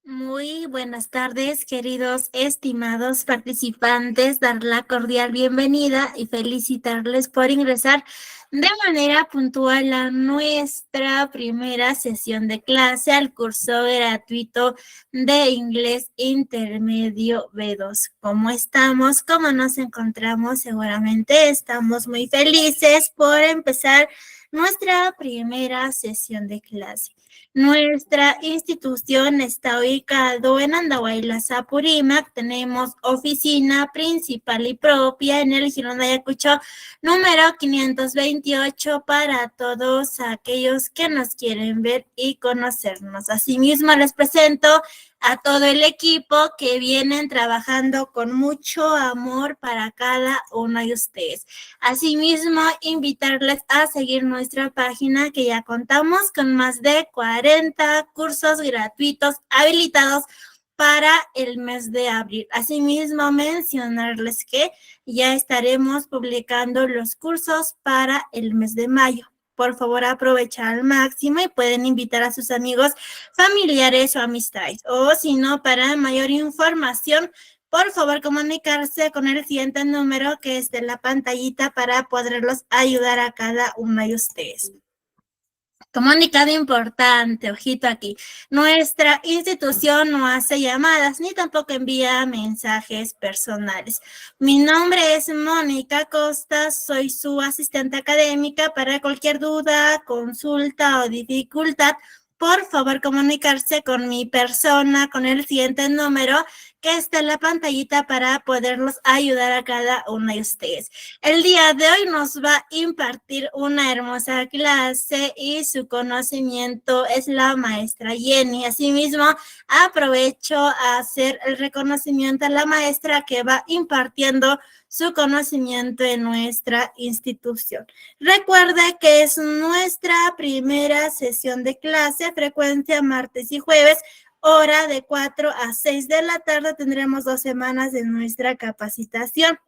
Muy buenas tardes, queridos estimados participantes, dar la cordial bienvenida y felicitarles por ingresar de manera puntual a nuestra primera sesión de clase al curso gratuito de inglés intermedio B2. ¿Cómo estamos? ¿Cómo nos encontramos? Seguramente estamos muy felices por empezar nuestra primera sesión de clase. Nuestra institución está ubicado en Andahuaylas, Apurímac. Tenemos oficina principal y propia en el Girón de Ayacucho, número 528, para todos aquellos que nos quieren ver y conocernos. Asimismo, les presento a todo el equipo que vienen trabajando con mucho amor para cada uno de ustedes. Asimismo, invitarles a seguir nuestra página, que ya contamos con más de 40 cursos gratuitos habilitados para el mes de abril. Asimismo, mencionarles que ya estaremos publicando los cursos para el mes de mayo. Por favor, aprovechar al máximo y pueden invitar a sus amigos, familiares o amistades. O si no, para mayor información, por favor, comunicarse con el siguiente número que está en la pantallita para poderlos ayudar a cada uno de ustedes. Comunicado importante, ojito aquí. Nuestra institución no hace llamadas ni tampoco envía mensajes personales. Mi nombre es Mónica Costa, soy su asistente académica. Para cualquier duda, consulta o dificultad, por favor comunicarse con mi persona con el siguiente número que está en la pantallita para poderlos ayudar a cada uno de ustedes. El día de hoy nos va a impartir una hermosa clase y su conocimiento es la maestra Jenny. Asimismo, aprovecho a hacer el reconocimiento a la maestra que va impartiendo su conocimiento en nuestra institución. Recuerde que es nuestra primera sesión de clase, frecuencia martes y jueves, hora de 4 a 6 de la tarde. Tendremos 2 semanas de nuestra capacitación.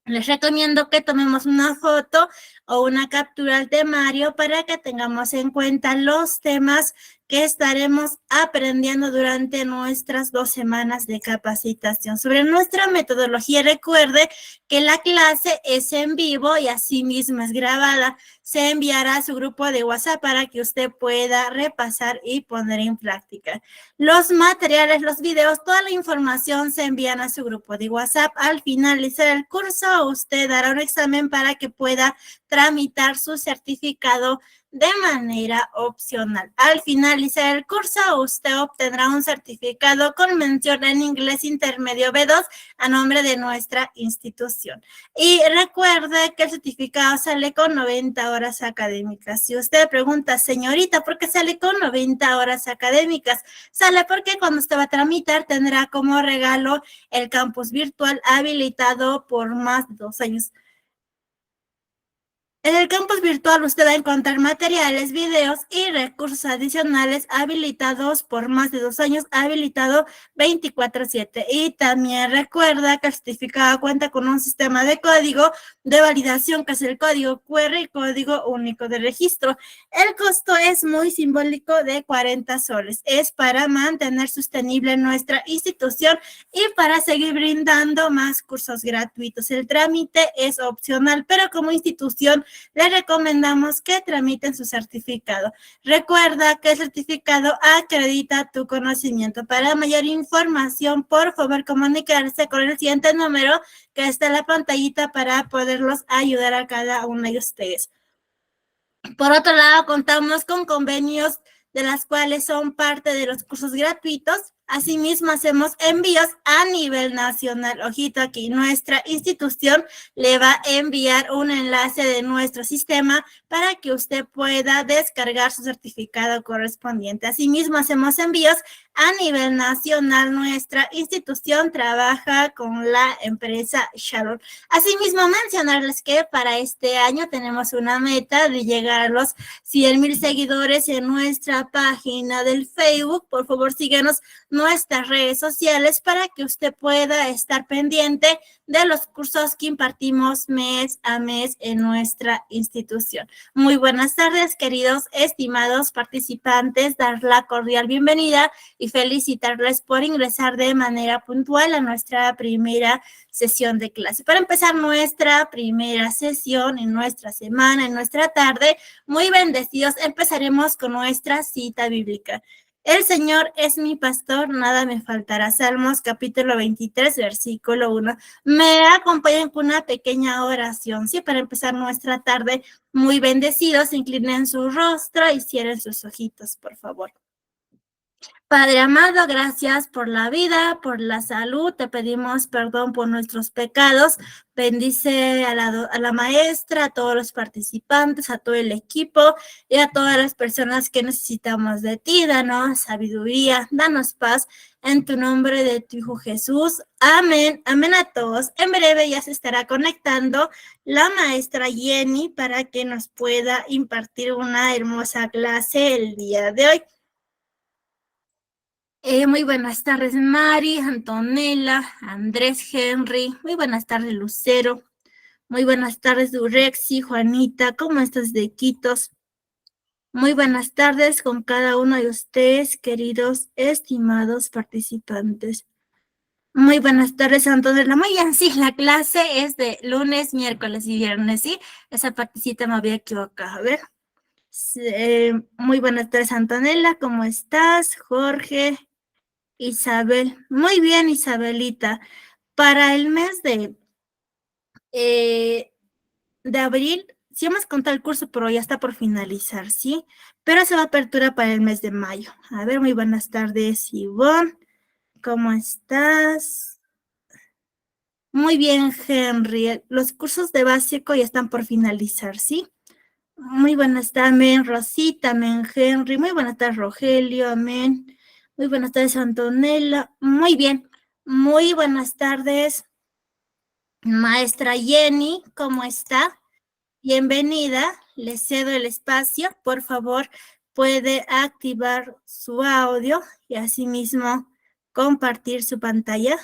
Les recomiendo que tomemos una foto o una captura al temario para que tengamos en cuenta los temas que estaremos aprendiendo durante nuestras 2 semanas de capacitación. Sobre nuestra metodología, recuerde que la clase es en vivo y asimismo es grabada. Se enviará a su grupo de WhatsApp para que usted pueda repasar y poner en práctica. Los materiales, los videos, toda la información se envían a su grupo de WhatsApp. Al finalizar el curso, usted dará un examen para que pueda tramitar su certificado de manera opcional. Al finalizar el curso, usted obtendrá un certificado con mención en inglés intermedio B2 a nombre de nuestra institución. Y recuerde que el certificado sale con 90 horas académicas. Si usted pregunta, señorita, ¿por qué sale con 90 horas académicas? Sale porque cuando usted va a tramitar tendrá como regalo el campus virtual habilitado por más de 2 años. En el campus virtual usted va a encontrar materiales, videos y recursos adicionales habilitados por más de 2 años, habilitado 24/7. Y también recuerda que el certificado cuenta con un sistema de código de validación, que es el código QR y código único de registro. El costo es muy simbólico, de 40 soles. Es para mantener sostenible nuestra institución y para seguir brindando más cursos gratuitos. El trámite es opcional, pero como institución le recomendamos que tramiten su certificado. Recuerda que el certificado acredita tu conocimiento. Para mayor información, por favor, comunicarse con el siguiente número que está en la pantallita para poderlos ayudar a cada uno de ustedes. Por otro lado, contamos con convenios de las cuales son parte de los cursos gratuitos. Asimismo, hacemos envíos a nivel nacional. Ojito aquí, nuestra institución le va a enviar un enlace de nuestro sistema para que usted pueda descargar su certificado correspondiente. Asimismo, hacemos envíos a nivel nacional. Nuestra institución trabaja con la empresa Sharon. Asimismo, mencionarles que para este año tenemos una meta de llegar a los 100,000 seguidores en nuestra página del Facebook. Por favor, síguenos. nuestras redes sociales para que usted pueda estar pendiente de los cursos que impartimos mes a mes en nuestra institución. Muy buenas tardes, queridos estimados participantes, dar la cordial bienvenida y felicitarles por ingresar de manera puntual a nuestra primera sesión de clase. Para empezar nuestra primera sesión en nuestra semana, en nuestra tarde, muy bendecidos, empezaremos con nuestra cita bíblica. El Señor es mi pastor, nada me faltará. Salmos capítulo 23, versículo 1. Me acompañan con una pequeña oración, ¿sí? Para empezar nuestra tarde, muy bendecidos, inclinen su rostro y cierren sus ojitos, por favor. Padre amado, gracias por la vida, por la salud. Te pedimos perdón por nuestros pecados. Bendice a la maestra, a todos los participantes, a todo el equipo y a todas las personas que necesitamos de ti. Danos sabiduría, danos paz. En tu nombre de tu Hijo Jesús. Amén. Amén a todos. En breve ya se estará conectando la maestra Jenny para que nos pueda impartir una hermosa clase el día de hoy. Muy buenas tardes, Mari, Antonella, Andrés, Henry. Muy buenas tardes, Lucero. Muy buenas tardes, Durexi, Juanita. ¿Cómo estás de Quitos? Muy buenas tardes con cada uno de ustedes, queridos, estimados participantes. Muy buenas tardes, Antonella. Muy bien, sí, la clase es de lunes, miércoles y viernes, ¿sí? Esa partecita me había equivocado. A ver. Muy buenas tardes, Antonella. ¿Cómo estás? Jorge. Isabel, muy bien, Isabelita. Para el mes de abril, sí hemos contado el curso, pero ya está por finalizar, ¿sí? Pero se va a apertura para el mes de mayo. A ver, muy buenas tardes, Ivonne. ¿Cómo estás? Muy bien, Henry. Los cursos de básico ya están por finalizar, ¿sí? Muy buenas tardes, amén, Rosita, amén, Henry. Muy buenas tardes, Rogelio, amén. Muy buenas tardes, Antonella. Muy bien. Muy buenas tardes, maestra Jenny. ¿Cómo está? Bienvenida. Le cedo el espacio. Por favor, puede activar su audio y asimismo compartir su pantalla.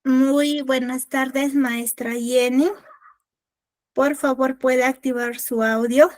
Muy buenas tardes, maestra Jenny. Por favor, puede activar su audio.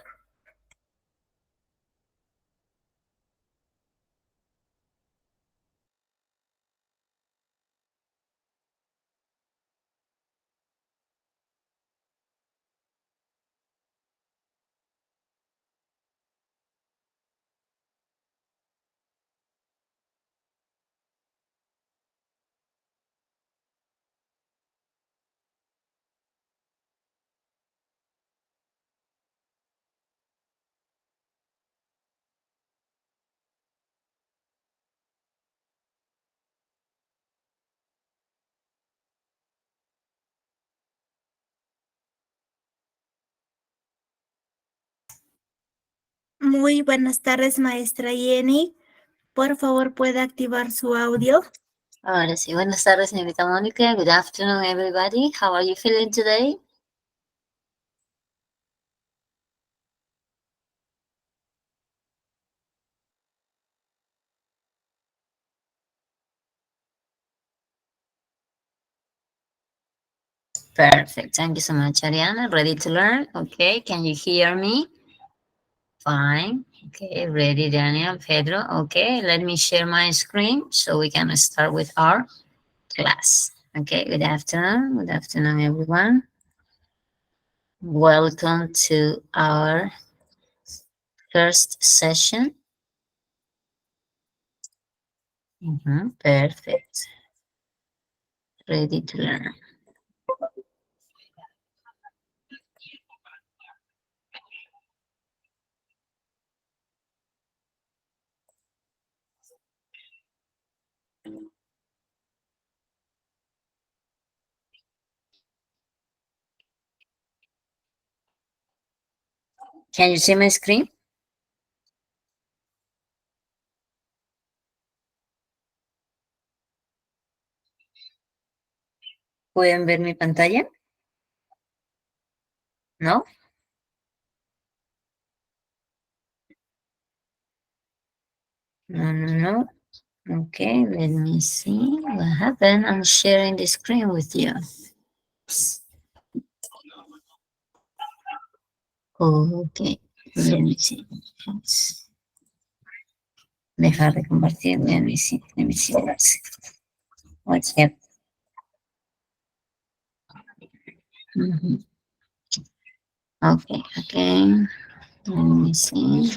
Muy buenas tardes, maestra Jenny. Por favor, puede activar su audio. Ahora sí, buenas tardes, señorita Mónica. Good afternoon, everybody. How are you feeling today? Perfect. Thank you so much, Ariana. Ready to learn? Okay. Can you hear me? Fine. Okay. Ready, Daniel, Pedro? Okay. Let me share my screen so we can start with our class. Okay. Good afternoon. Good afternoon, everyone. Welcome to our first session. Perfect. Ready to learn. Can you see my screen? ¿Pueden ver mi pantalla? ¿No? No. Okay, let me see what happened. I'm sharing the screen with you. Okay, let me see. Dejar de compartir. Let me see. What's happening? Okay. Let me see.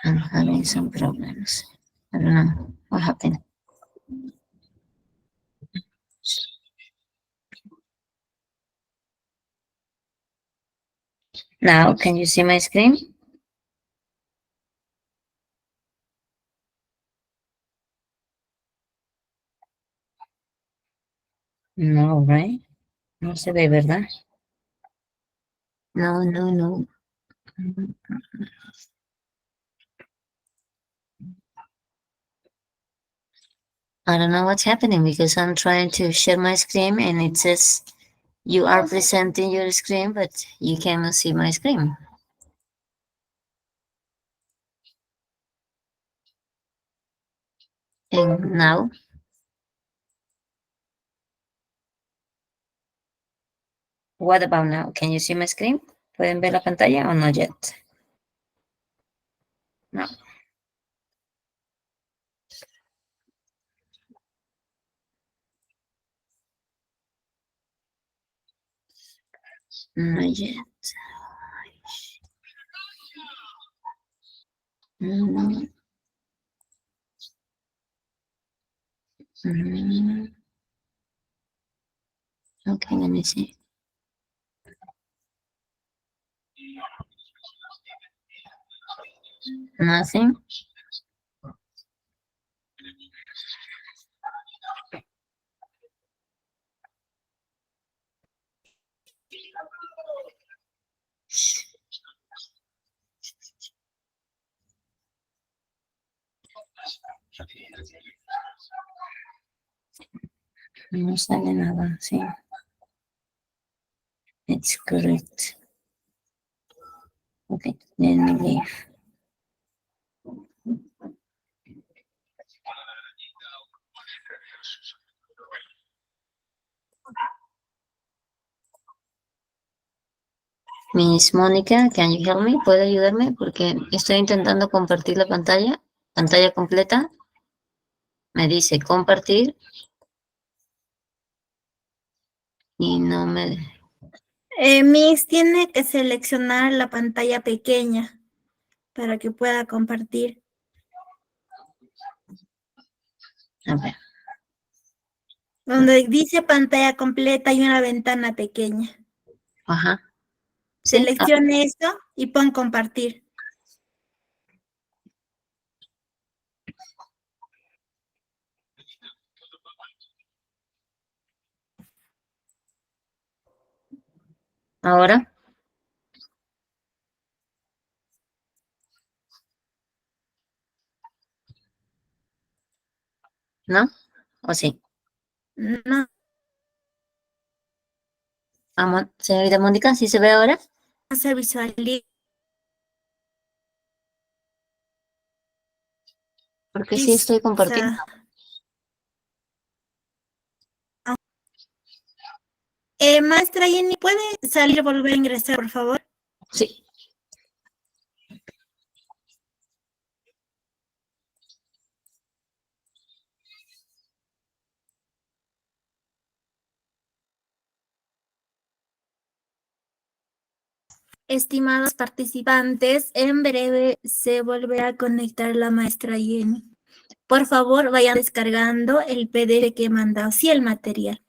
I'm having some problems. I don't know what happened. Now, can you see my screen? No, right? No se ve, ¿verdad? No. I don't know what's happening because I'm trying to share my screen and it says you are presenting your screen, but you cannot see my screen. And now? What about now? Can you see my screen? ¿Pueden ver la pantalla o no yet? No. Not yet. Mm. Okay, let me see. Nothing. No sale nada, sí. It's correct. Okay, let me leave. Miss Mónica, can you help me? ¿Puede ayudarme? Porque estoy intentando compartir la pantalla completa. Me dice compartir y no me... Miss tiene que seleccionar la pantalla pequeña para que pueda compartir. A ver. Donde dice pantalla completa hay una ventana pequeña. Ajá. Sí. Seleccione esto y pon compartir. Ahora. ¿No? ¿O sí? No Señorita Mónica, ¿sí se ve ahora? se visualiza. Porque sí estoy compartiendo. Maestra Jenny, ¿puede salir y volver a ingresar, por favor? Sí. Estimados participantes, en breve se volverá a conectar la maestra Jenny. Por favor, vayan descargando el PDF que he mandado, sí, el material.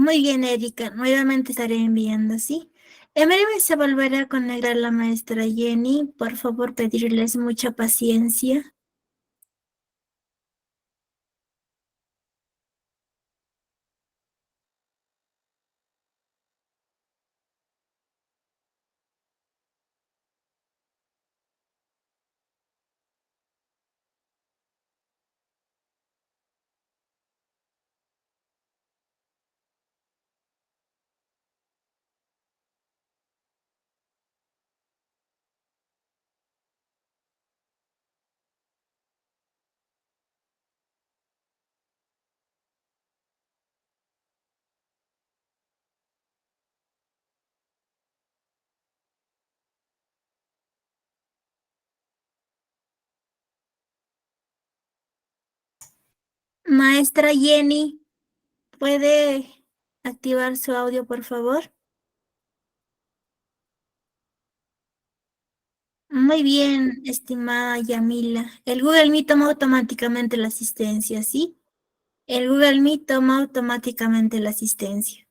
Muy bien, Erika. Nuevamente estaré enviando, ¿sí? En breve se volverá a conectar la maestra Jenny. Por favor, pedirles mucha paciencia. Maestra Jenny, ¿puede activar su audio, por favor? Muy bien, estimada Yamila. El Google Meet toma automáticamente la asistencia, ¿sí? El Google Meet toma automáticamente la asistencia.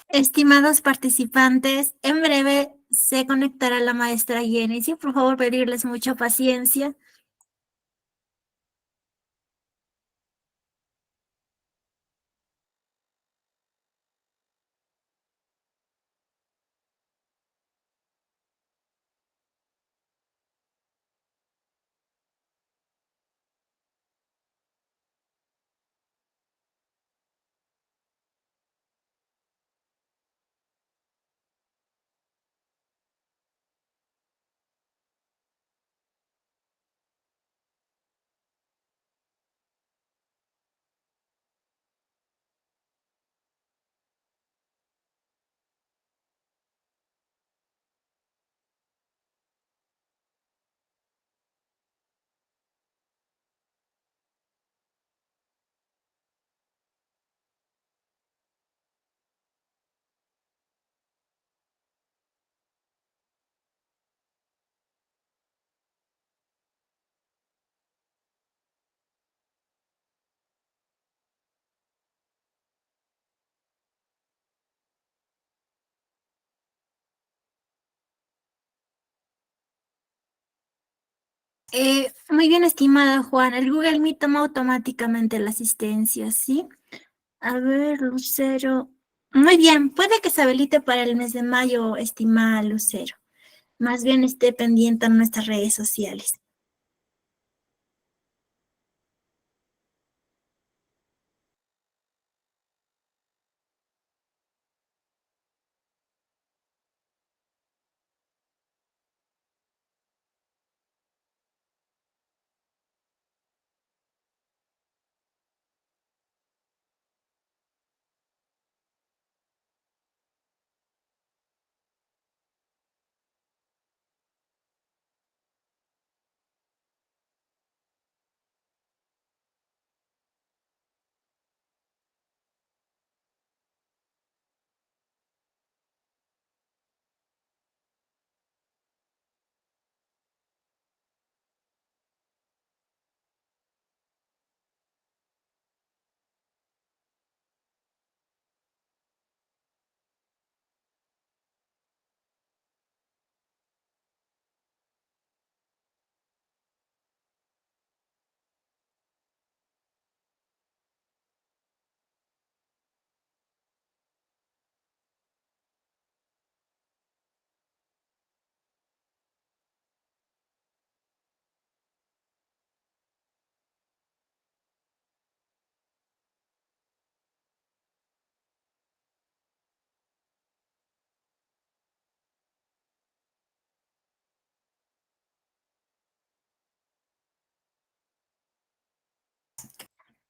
Estimados participantes, en breve se conectará la maestra Jenny. Sí, por favor, pedirles mucha paciencia. Muy bien, estimada Juan. El Google Meet toma automáticamente la asistencia, ¿sí? A ver, Lucero. Muy bien, puede que se habilite para el mes de mayo, estimada Lucero. Más bien esté pendiente en nuestras redes sociales.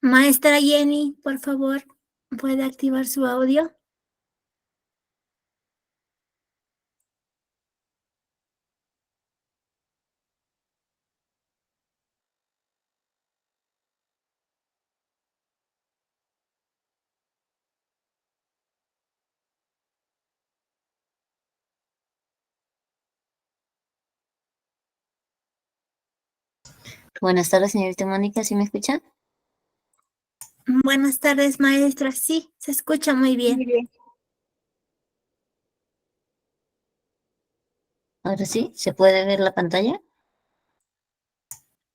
Maestra Jenny, por favor, ¿puede activar su audio? Buenas tardes, señorita Mónica, ¿sí me escucha? Buenas tardes, maestra. Sí, se escucha muy bien. Ahora sí, ¿se puede ver la pantalla?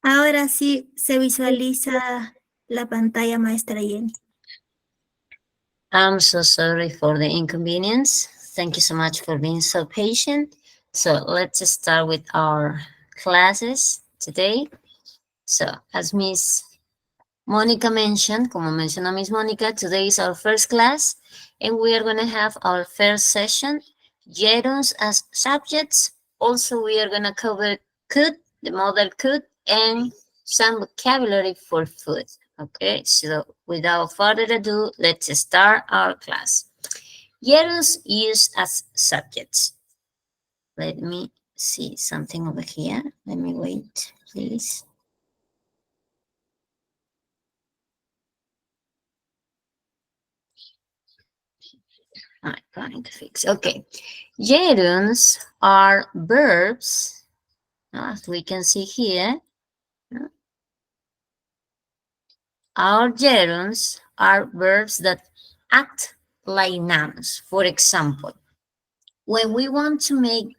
Ahora sí se visualiza la pantalla, maestra Jenny. I'm so sorry for the inconvenience. Thank you so much for being so patient. So let's start with our classes today. So as Miss Monica mentioned, como mencionó Miss Monica, today is our first class and we are going to have our first session, gerunds as subjects. Also, we are going to cover could, the modal could, and some vocabulary for food. Okay, so without further ado, let's start our class. Gerunds used as subjects. Let me see something over here. Let me wait, please. I'm trying to fix. Okay. Gerunds are verbs, as we can see here. Our gerunds are verbs that act like nouns. For example, when we want to make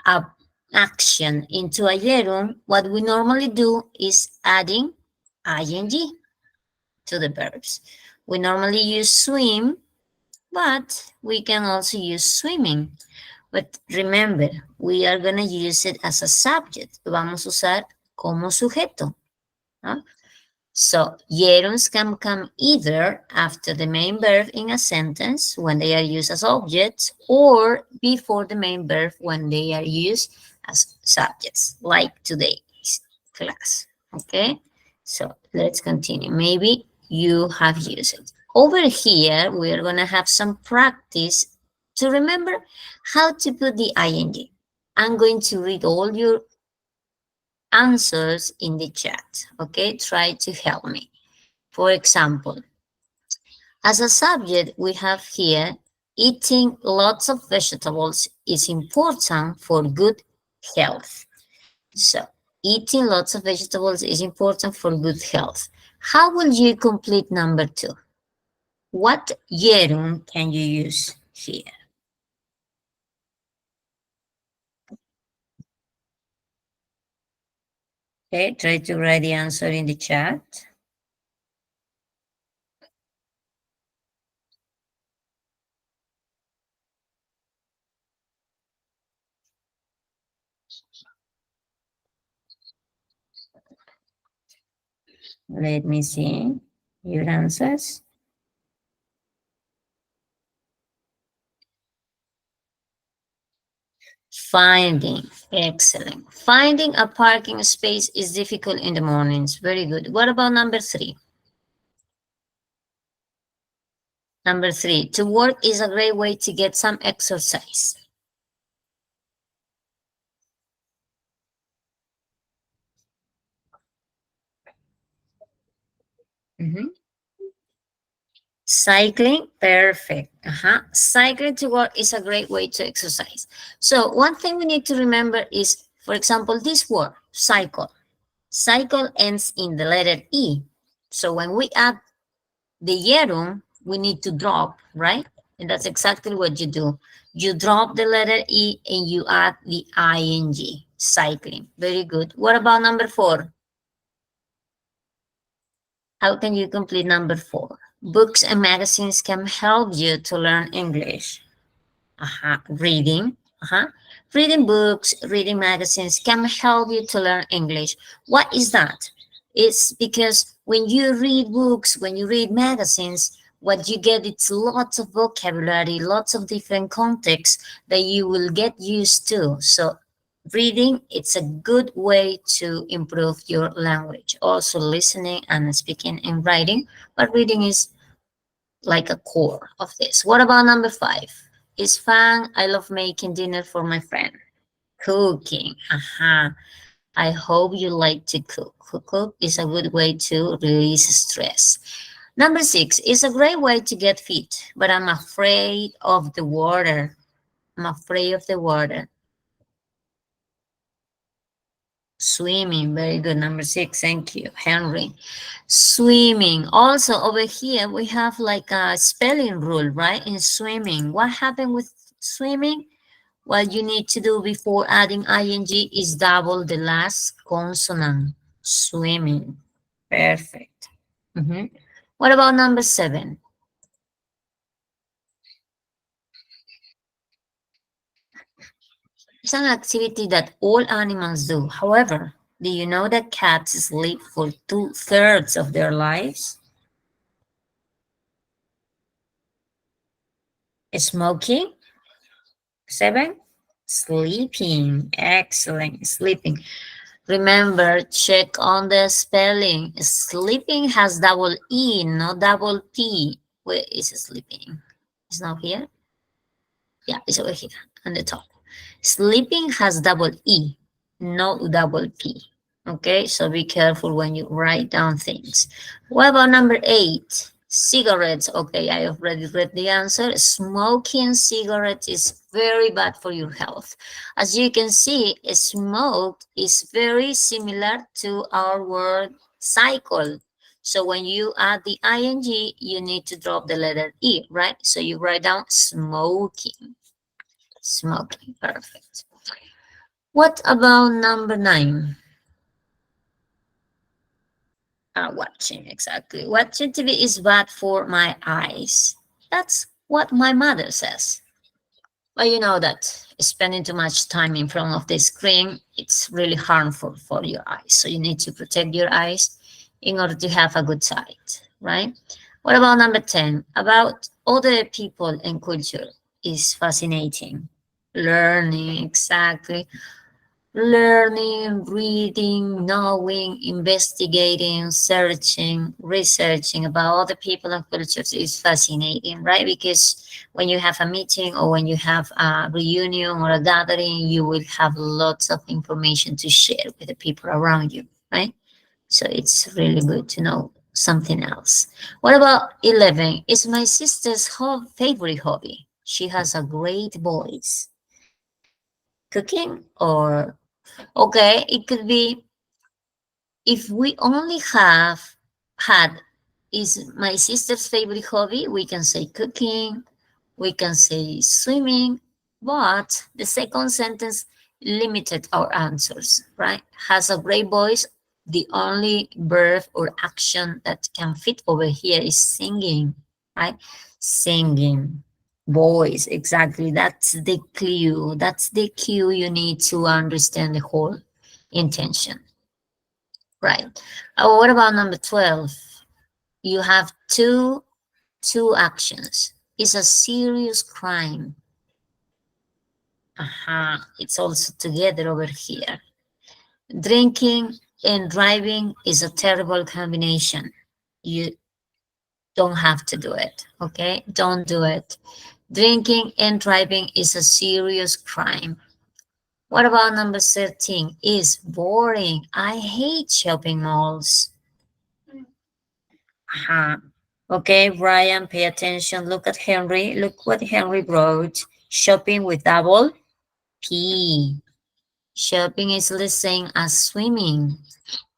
a action into a gerund, what we normally do is adding ing to the verbs. We normally use swim, but we can also use swimming. But remember, we are going to use it as a subject. Lo vamos a usar como sujeto. ¿No? So, gerunds can come either after the main verb in a sentence when they are used as objects or before the main verb when they are used as subjects, like today's class. Okay? So, let's continue. Maybe you have used it. Over here, we are going to have some practice to remember how to put the ing. I'm going to read all your answers in the chat. Okay? Try to help me. For example, as a subject, we have here, eating lots of vegetables is important for good health. So, eating lots of vegetables is important for good health. How will you complete number 2? What gerund can you use here? Okay, try to write the answer in the chat. Let me see your answers. Finding, excellent. Finding a parking space is difficult in the mornings. Very good. What about number 3? Number 3, to work is a great way to get some exercise. Mhm. Cycling, perfect. Cycling to work is a great way to exercise. So one thing we need to remember is, for example, this word, cycle. Cycle ends in the letter E. So when we add the gerund, we need to drop, right? And that's exactly what you do. You drop the letter E and you add the ing, cycling. Very good. What about number 4? How can you complete number 4? Books and magazines can help you to learn English. Reading. Reading books, reading magazines can help you to learn English. What is that? It's because when you read books, when you read magazines, what you get is lots of vocabulary, lots of different contexts that you will get used to. So reading, it's a good way to improve your language. Also listening and speaking and writing, but reading is like a core of this. What about number 5? It's fun. I love making dinner for my friend. Cooking. I hope you like to cook. Cook is a good way to release stress. Number 6 is a great way to get fit, but I'm afraid of the water. I'm afraid of the water. Swimming, very good. Number 6, thank you, Henry. Swimming. Also, over here, we have like a spelling rule, right? In swimming. What happened with swimming? What you need to do before adding ing is double the last consonant. Swimming. Perfect. What about number 7? It's an activity that all animals do. However, do you know that cats sleep for 2/3 of their lives? Smoking. 7. Sleeping. Excellent. Sleeping. Remember, check on the spelling. Sleeping has double E, not double P. Where is sleeping? It's not here? Yeah, it's over here on the top. Sleeping has double E, no double P. Okay, so be careful when you write down things. What about number 8? Cigarettes. Okay, I already read the answer. Smoking cigarettes is very bad for your health. As you can see, smoke is very similar to our word cycle. So when you add the ing, you need to drop the letter E, right? So you write down smoking. Smoking, perfect. What about number 9? Watching, exactly. Watching TV is bad for my eyes. That's what my mother says. But you know that spending too much time in front of the screen, it's really harmful for your eyes. So you need to protect your eyes in order to have a good sight, right? What about number 10? About other people and culture is fascinating. Learning, exactly. Learning, reading, knowing, investigating, searching, researching about other people and cultures is fascinating, right? Because when you have a meeting or when you have a reunion or a gathering, you will have lots of information to share with the people around you, right? So it's really good to know something else. What about 11? It's my sister's favorite hobby. She has a great voice. Cooking or okay, it could be if we only have had is my sister's favorite hobby, we can say cooking, we can say swimming, but the second sentence limited our answers, right? Has a great voice. the only verb or action that can fit over here is singing, right? Singing. Voice, exactly. That's the clue. That's the cue you need to understand the whole intention. Right. What about number 12? You have two actions. It's a serious crime. It's also together over here. Drinking and driving is a terrible combination. You don't have to do it, okay? Don't do it. Drinking and driving is a serious crime. What about number 13? Is boring. I hate shopping malls. Okay, Brian, pay attention. Look at Henry. Look what Henry wrote. Shopping with double P. Shopping is the same as swimming.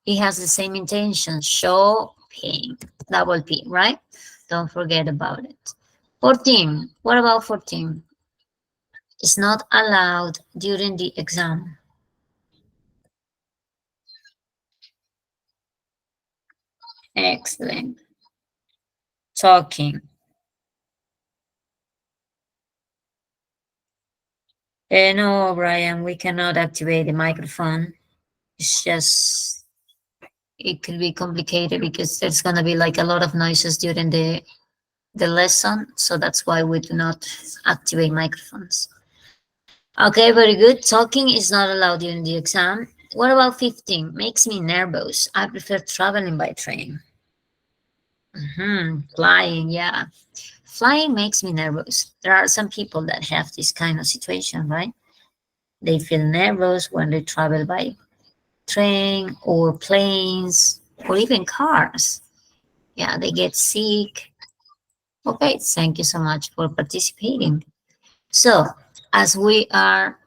It has the same intention. Shopping. Double P, right? Don't forget about it. 14. What about 14? It's not allowed during the exam. Excellent. Talking. No, Brian, we cannot activate the microphone. It's just, it could be complicated because there's going to be like a lot of noises during the lesson. So that's why we do not activate microphones. Okay, very good. Talking is not allowed during the exam. What about 15? Makes me nervous. I prefer traveling by train. Flying, yeah. Flying makes me nervous. There are some people that have this kind of situation, right? They feel nervous when they travel by train or planes or even cars. Yeah, they get sick. Okay, thank you so much for participating. So, as we are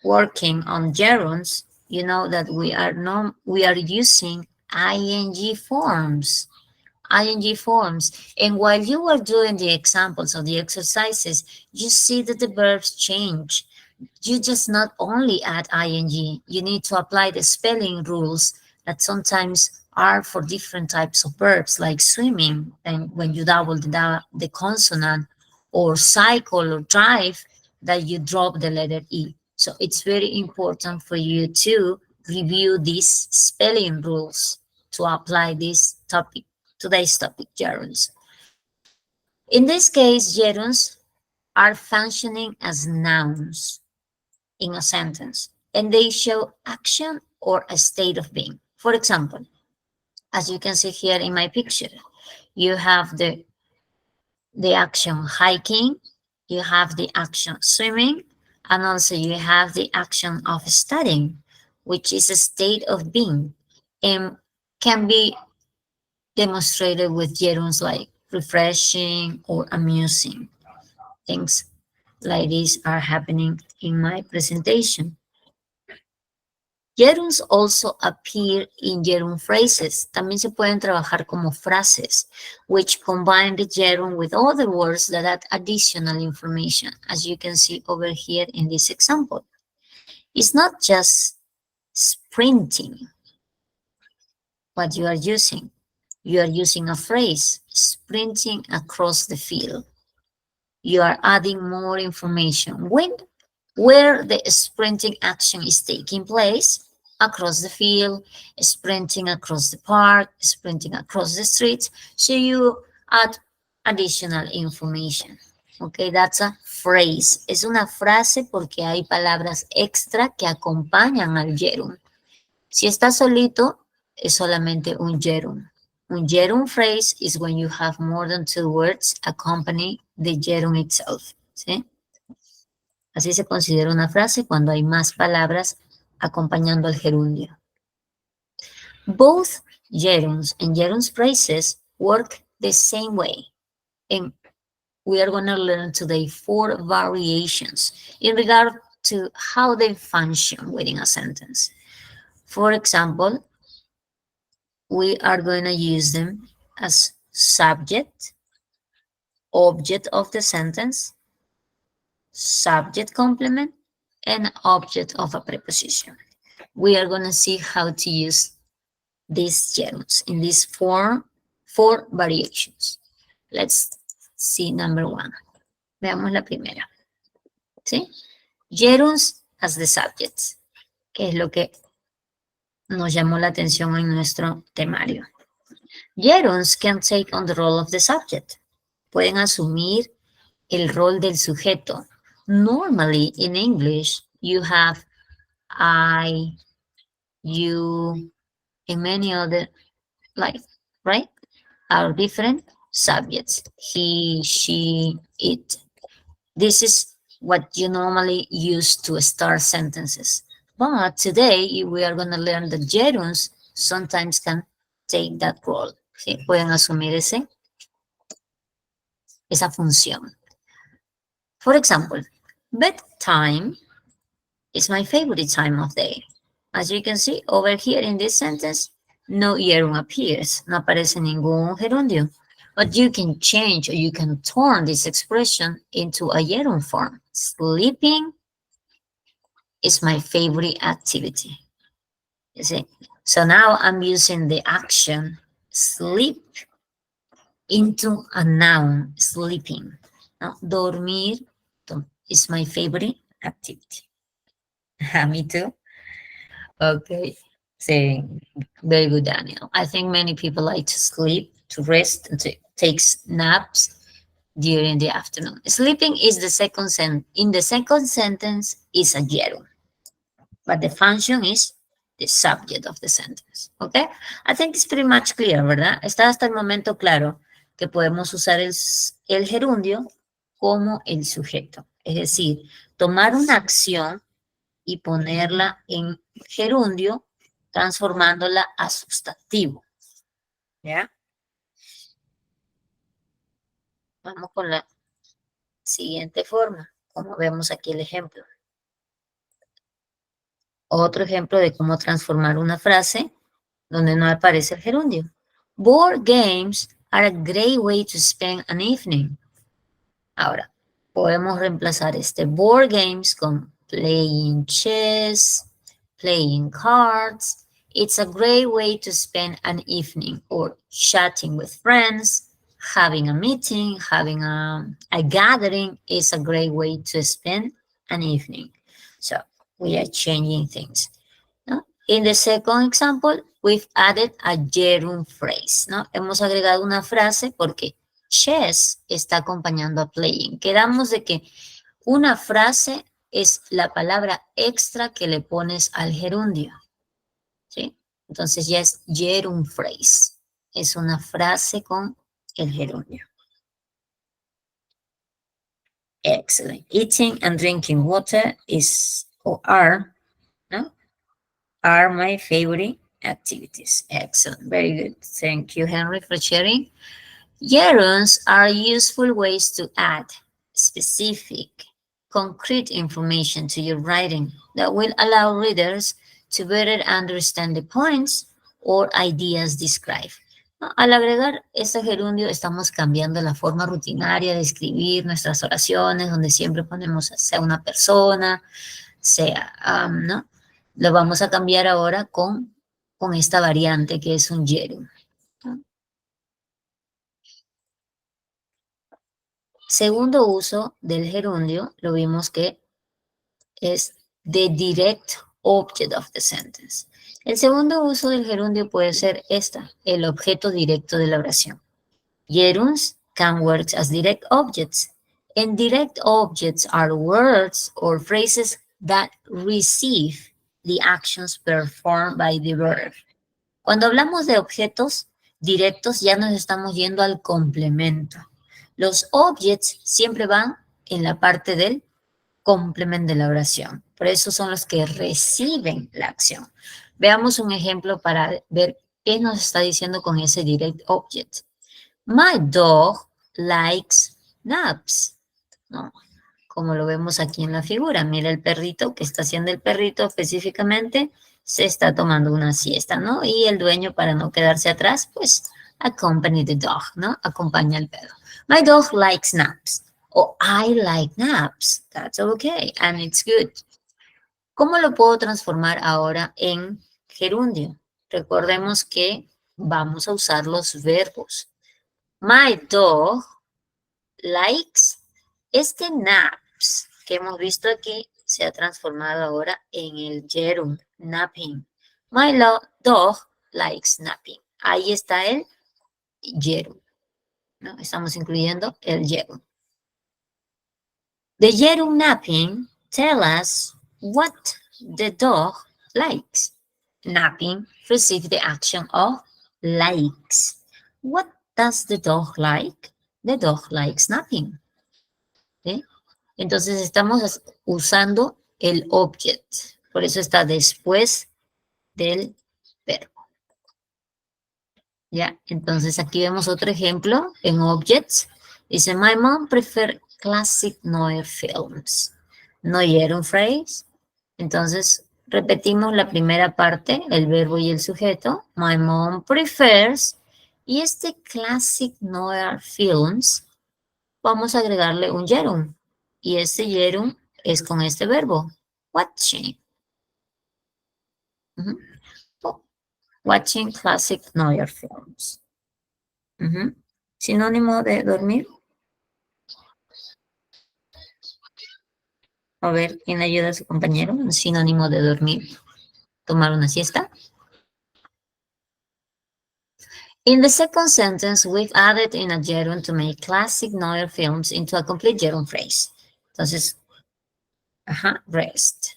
working on gerunds, you know that we are using ing forms. Ing forms. And while you are doing the examples of the exercises, you see that the verbs change. You just not only add ing, you need to apply the spelling rules that sometimes are for different types of verbs, like swimming, and when you double the consonant, or cycle or drive, that you drop the letter E. So it's very important for you to review these spelling rules to apply this topic, today's topic, gerunds. In this case, gerunds are functioning as nouns in a sentence, and they show action or a state of being. For example, as you can see here in my picture, you have the action hiking, you have the action swimming, and also you have the action of studying, which is a state of being and can be demonstrated with gerunds like refreshing or amusing. Things like these are happening in my presentation. Gerunds also appear in gerund phrases. También se pueden trabajar como frases, which combine the gerund with other words that add additional information, as you can see over here in this example. It's not just sprinting what you are using. You are using a phrase, sprinting across the field. You are adding more information. Where the sprinting action is taking place, across the field, sprinting across the park, sprinting across the streets. So you add additional information. Okay, that's a phrase. Es una frase porque hay palabras extra que acompañan al gerund. Si está solito, es solamente un gerund. Un gerund phrase is when you have more than two words accompany the gerund itself. ¿Sí? Así se considera una frase cuando hay más palabras acompañando al gerundio. Both gerunds and gerunds phrases work the same way. And we are going to learn today 4 variations in regard to how they function within a sentence. For example, we are going to use them as subject, object of the sentence, subject complement, and object of a preposition. We are going to see how to use these gerunds in these four variations. Let's see number one. Veamos la primera. ¿Sí? Gerunds as the subjects, que es lo que nos llamó la atención en nuestro temario. Gerunds can take on the role of the subject. Pueden asumir el rol del sujeto. Normally, in English, you have I, you, and many other, like, right? Are different subjects. He, she, it. This is what you normally use to start sentences. But today, we are going to learn that gerunds sometimes can take that role. ¿Sí? Pueden asumir esa función. For example, bedtime is my favorite time of day. As you can see over here in this sentence, no gerund appears. No aparece ningún gerundio. But you can change or you can turn this expression into a gerund form. Sleeping is my favorite activity. You see? So now I'm using the action sleep into a noun, sleeping. Now, dormir is my favorite activity. Me too. Okay. So, very good, Daniel. I think many people like to sleep, to rest, and to take naps during the afternoon. Sleeping is the second sentence. In the second sentence is a gerund, but the function is the subject of the sentence. Okay? I think it's pretty much clear, ¿verdad? Está hasta el momento claro que podemos usar el gerundio como el sujeto. Es decir, tomar una acción y ponerla en gerundio, transformándola a sustantivo. ¿Ya? Vamos con la siguiente forma, como vemos aquí el ejemplo. Otro ejemplo de cómo transformar una frase donde no aparece el gerundio. Board games are a great way to spend an evening. Ahora, podemos reemplazar este board games con playing chess, playing cards. It's a great way to spend an evening, or chatting with friends, having a meeting, having a gathering is a great way to spend an evening. So we are changing things. ¿No? In the second example, we've added a gerund phrase, ¿no? Hemos agregado una frase porque chess está acompañando a playing. Quedamos de que una frase es la palabra extra que le pones al gerundio, ¿sí? Entonces ya es gerund phrase. Es una frase con el gerundio. Excellent. Eating and drinking water is, or are, ¿no? Are my favorite activities. Excellent. Very good. Thank you, Henry, for sharing. Gerunds are useful ways to add specific, concrete information to your writing that will allow readers to better understand the points or ideas described. Al agregar este gerundio, estamos cambiando la forma rutinaria de escribir nuestras oraciones, donde siempre ponemos sea una persona, sea, ¿no? Lo vamos a cambiar ahora con esta variante que es un gerund. Segundo uso del gerundio, lo vimos que es the direct object of the sentence. El segundo uso del gerundio puede ser el objeto directo de la oración. Gerunds can work as direct objects, and direct objects are words or phrases that receive the actions performed by the verb. Cuando hablamos de objetos directos, ya nos estamos yendo al complemento. Los objects siempre van en la parte del complemento de la oración. Por eso son los que reciben la acción. Veamos un ejemplo para ver qué nos está diciendo con ese direct object. My dog likes naps. ¿No? Como lo vemos aquí en la figura. Mira el perrito, ¿qué está haciendo el perrito específicamente? Se está tomando una siesta, ¿no? Y el dueño, para no quedarse atrás, pues accompany the dog, ¿no? Acompaña al perro. My dog likes naps. O I like naps. That's okay, and it's good. ¿Cómo lo puedo transformar ahora en gerundio? Recordemos que vamos a usar los verbos. My dog likes. Este naps que hemos visto aquí se ha transformado ahora en el gerund, napping. My dog likes napping. Ahí está el gerund, ¿no? Estamos incluyendo el gerund. The gerund napping tell us what the dog likes. Napping receives the action of likes. What does the dog like? The dog likes napping. ¿Sí? Entonces estamos usando el object. Por eso está después del verbo. ¿Ya? Entonces aquí vemos otro ejemplo en objects. Dice, my mom prefer classic noir films. ¿No oyeron phrase? Entonces repetimos la primera parte, el verbo y el sujeto. My mom prefers. Y este classic noir films, vamos a agregarle un gerund. Y este gerund es con este verbo, watching. Watching classic noir films. Sinónimo de dormir. A ver, ¿quién ayuda a su compañero? Un sinónimo de dormir. Tomar una siesta. In the second sentence, we've added in a gerund to make classic noir films into a complete gerund phrase. Entonces, rest.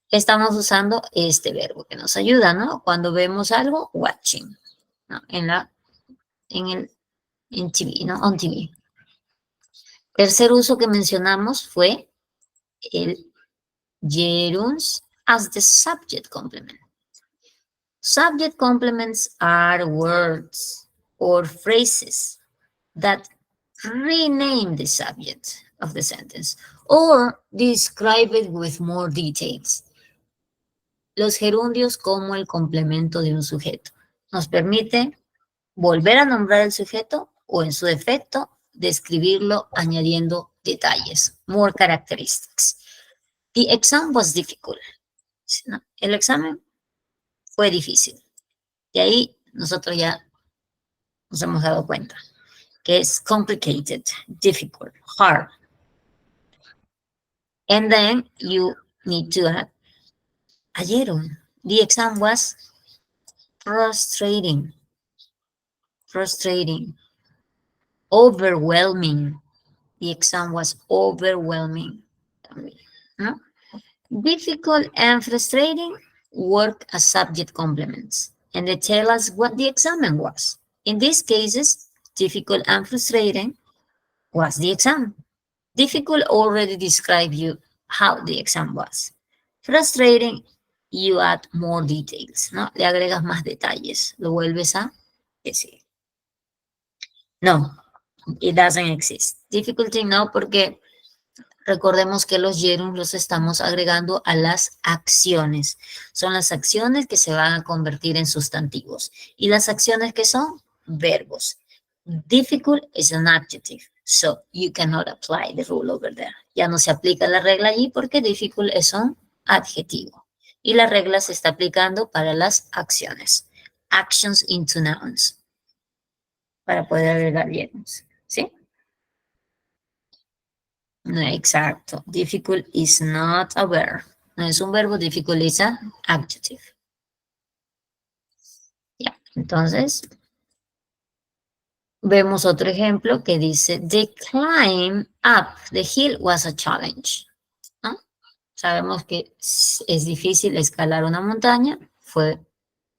Estamos usando este verbo que nos ayuda, ¿no? Cuando vemos algo, watching, ¿no? En TV, ¿no? On TV. Tercer uso que mencionamos fue el gerunds as the subject complement. Subject complements are words or phrases that rename the subject of the sentence or describe it with more details. Los gerundios como el complemento de un sujeto. Nos permite volver a nombrar el sujeto o en su defecto describirlo añadiendo detalles, more characteristics. The exam was difficult. ¿No? El examen fue difícil. Y ahí nosotros ya nos hemos dado cuenta que es complicated, difficult, hard. And then you need to add a gerund. The exam was frustrating, overwhelming. The exam was overwhelming. ¿No? Difficult and frustrating work as subject complements, and they tell us what the exam was. In these cases, difficult and frustrating was the exam. Difficult already described you how the exam was. Frustrating, you add more details, ¿no? Le agregas más detalles, lo vuelves a decir. No, it doesn't exist. Difficulty no, porque recordemos que los gerunds los estamos agregando a las acciones. Son las acciones que se van a convertir en sustantivos. ¿Y las acciones que son? Verbos. Difficult is an adjective, so you cannot apply the rule over there. Ya no se aplica la regla allí porque difficult es un adjetivo. Y la regla se está aplicando para las acciones. Actions into nouns. Para poder agregar gerunds. ¿Sí? No, exacto. Difficult is not a verb. No es un verbo, difficult is an adjective. Ya, entonces, vemos otro ejemplo que dice, the climb up the hill was a challenge. ¿No? Sabemos que es difícil escalar una montaña, fue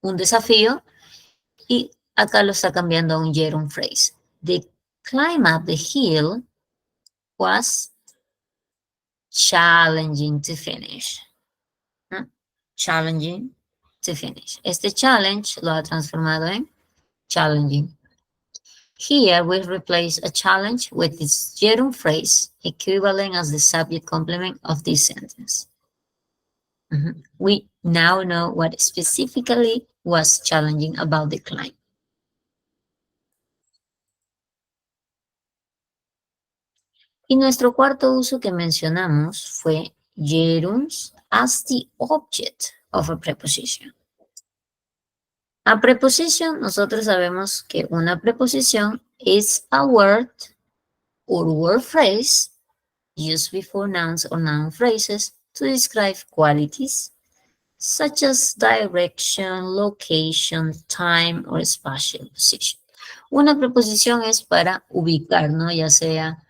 un desafío, y acá lo está cambiando a un gerund phrase. The climb up the hill was challenging to finish. ¿No? Challenging to finish. Este challenge lo ha transformado en challenging. Here we replace a challenge with its gerund phrase equivalent as the subject complement of this sentence. We now know what specifically was challenging about the climb. Y nuestro cuarto uso que mencionamos fue gerunds as the object of a preposition. A preposition, nosotros sabemos que una preposición is a word or word phrase used before nouns or noun phrases to describe qualities such as direction, location, time, or spatial position. Una preposición es para ubicar, ¿no? Ya sea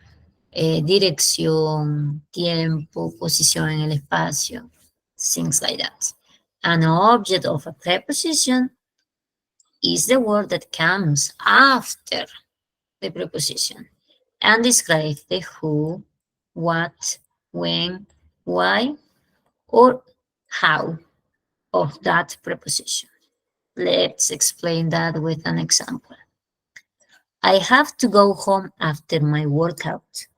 dirección, tiempo, posición en el espacio, things like that. An object of a preposition is the word that comes after the preposition and describes the who, what, when, why, or how of that preposition. Let's explain that with an example. I have to go home after my workout.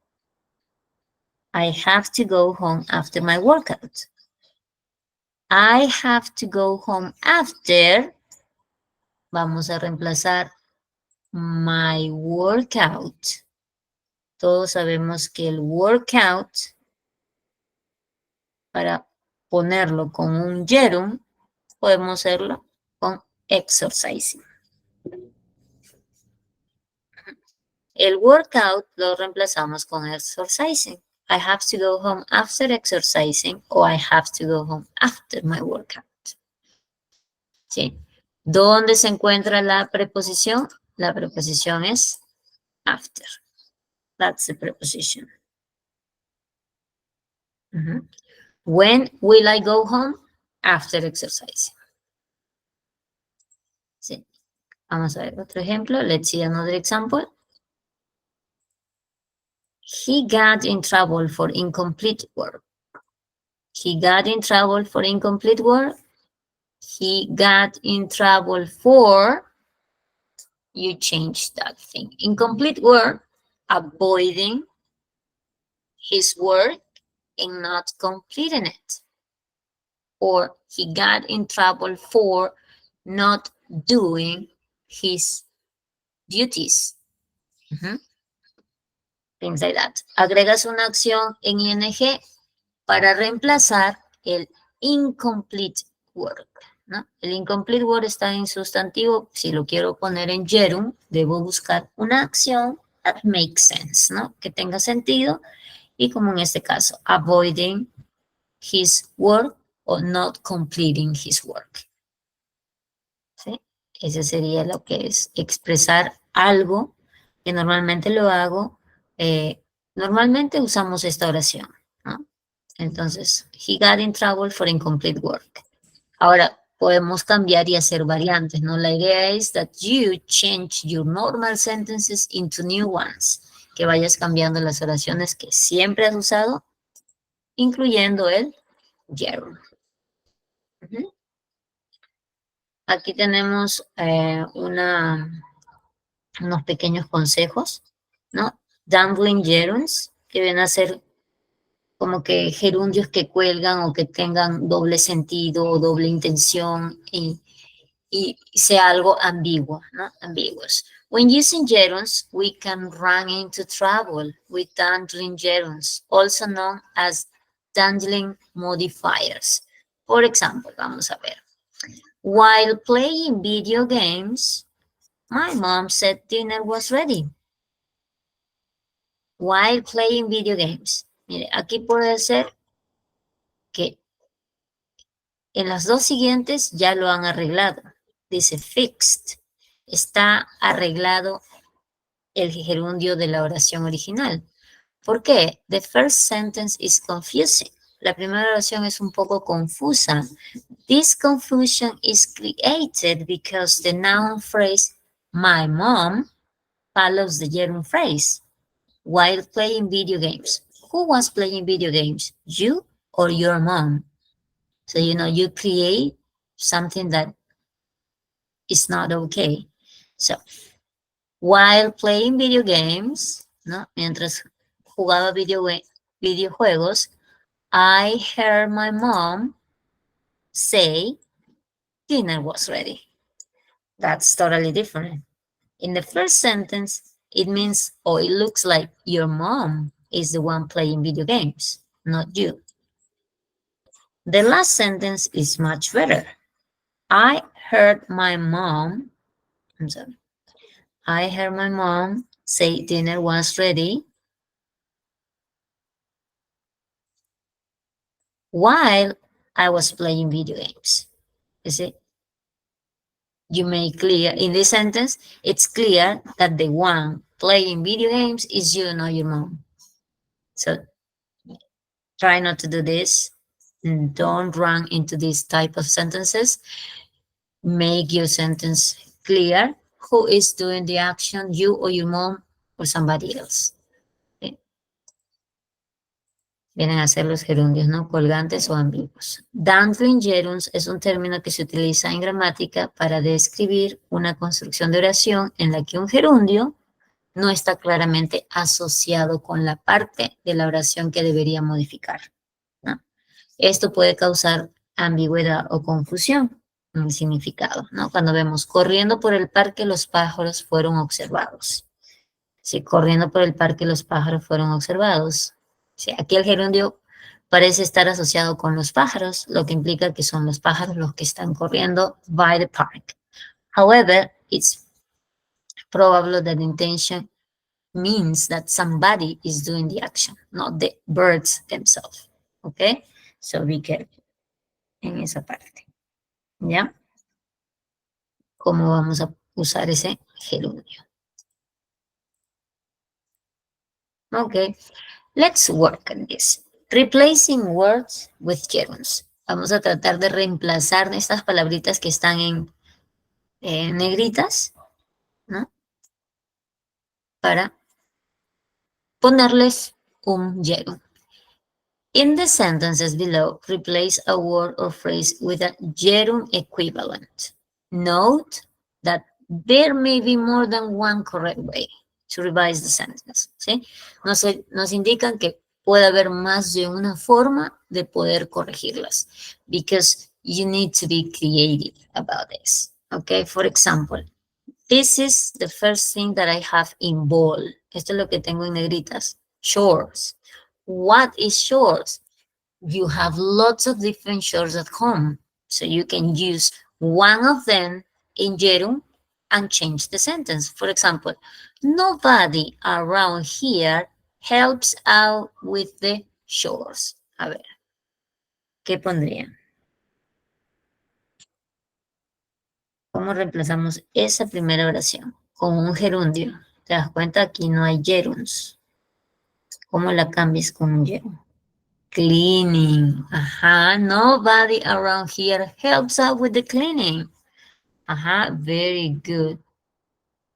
I have to go home after my workout. I have to go home after. Vamos a reemplazar my workout. Todos sabemos que el workout, para ponerlo con un gerund, podemos hacerlo con exercising. El workout lo reemplazamos con exercising. I have to go home after exercising or I have to go home after my workout. ¿Sí? ¿Dónde se encuentra la preposición? La preposición es after. That's the preposition. When will I go home? After exercising. Sí. Vamos a ver otro ejemplo. Let's see another example. He got in trouble for incomplete work. He got in trouble for incomplete work. He got in trouble for, you change that thing. Incomplete work, avoiding his work and not completing it. Or he got in trouble for not doing his duties. Things like that. Agregas una acción en ing para reemplazar el incomplete work, ¿no? El incomplete work está en sustantivo. Si lo quiero poner en gerund, debo buscar una acción that makes sense, ¿no? Que tenga sentido. Y como en este caso, avoiding his work or not completing his work. ¿Sí? Ese sería lo que es expresar algo que normalmente lo hago. Normalmente usamos esta oración, ¿no? Entonces, he got in trouble for incomplete work. Ahora, podemos cambiar y hacer variantes, ¿no? La idea es that you change your normal sentences into new ones. Que vayas cambiando las oraciones que siempre has usado, incluyendo el gerund. Aquí tenemos unos pequeños consejos, ¿no? Dangling gerunds, que vienen a ser como que gerundios que cuelgan o que tengan doble sentido o doble intención y sea algo ambiguo, ¿no? Ambiguous. When using gerunds, we can run into trouble with dangling gerunds, also known as dangling modifiers. Por ejemplo, vamos a ver. While playing video games, my mom said dinner was ready. While playing video games. Mire, aquí puede ser que en las dos siguientes ya lo han arreglado. Dice fixed. Está arreglado el gerundio de la oración original. ¿Por qué? The first sentence is confusing. La primera oración es un poco confusa. This confusion is created because the noun phrase my mom follows the gerund phrase while playing video games. Who was playing video games? You or your mom? So, you create something that is not okay. So, while playing video games, ¿no? Mientras jugaba videojuegos, I heard my mom say dinner was ready. That's totally different. In the first sentence, it means, or it looks like your mom is the one playing video games, not you. The last sentence is much better. I heard my mom, I'm sorry, I heard my mom say dinner was ready while I was playing video games. You see, you make clear in this sentence, it's clear that the one playing video games is you, not your mom. So try not to do this. Don't run into these type of sentences. Make your sentence clear. Who is doing the action, you or your mom or somebody else? ¿Sí? Vienen a ser los gerundios, ¿no? Colgantes o ambiguos. Dangling gerunds es un término que se utiliza en gramática para describir una construcción de oración en la que un gerundio no está claramente asociado con la parte de la oración que debería modificar, ¿no? Esto puede causar ambigüedad o confusión en el significado, ¿no? Cuando vemos corriendo por el parque, los pájaros fueron observados. Sí, corriendo por el parque, los pájaros fueron observados. Sí, aquí el gerundio parece estar asociado con los pájaros, lo que implica que son los pájaros los que están corriendo by the park. However, it's probable that the intention means that somebody is doing the action, not the birds themselves. Okay? So be careful en esa parte. ¿Ya? ¿Cómo vamos a usar ese gerundio? Okay, let's work on this. Replacing words with gerunds. Vamos a tratar de reemplazar estas palabritas que están en negritas, ¿no? Para ponerles un gerund. In the sentences below, replace a word or phrase with a gerund equivalent. Note that there may be more than one correct way to revise the sentence. ¿Sí? Nos indican que puede haber más de una forma de poder corregirlas, because you need to be creative about this. Okay, for example, this is the first thing that I have in bold. Esto es lo que tengo en negritas. Chores. What is chores? You have lots of different chores at home. So you can use one of them in gerund and change the sentence. For example, nobody around here helps out with the chores. A ver, ¿qué pondrían? ¿Cómo reemplazamos esa primera oración? Con un gerundio. ¿Te das cuenta? Aquí no hay gerunds. ¿Cómo la cambias con un gerund? Cleaning. Ajá. Nobody around here helps out with the cleaning. Ajá. Very good.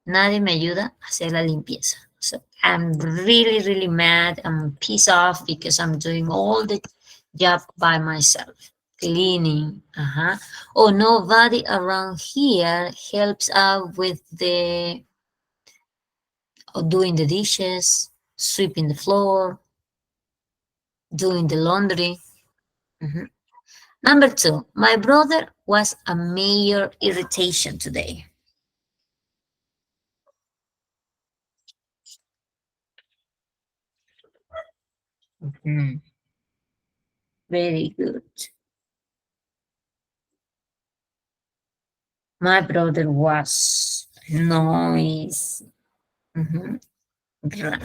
Nadie me ayuda a hacer la limpieza. So I'm really, really mad. I'm pissed off because I'm doing all the job by myself. Cleaning. Ajá. Oh, nobody around here helps out with the doing the dishes, sweeping the floor, doing the laundry. Number 2, my brother was a major irritation today. Very good. My brother was noisy. Right.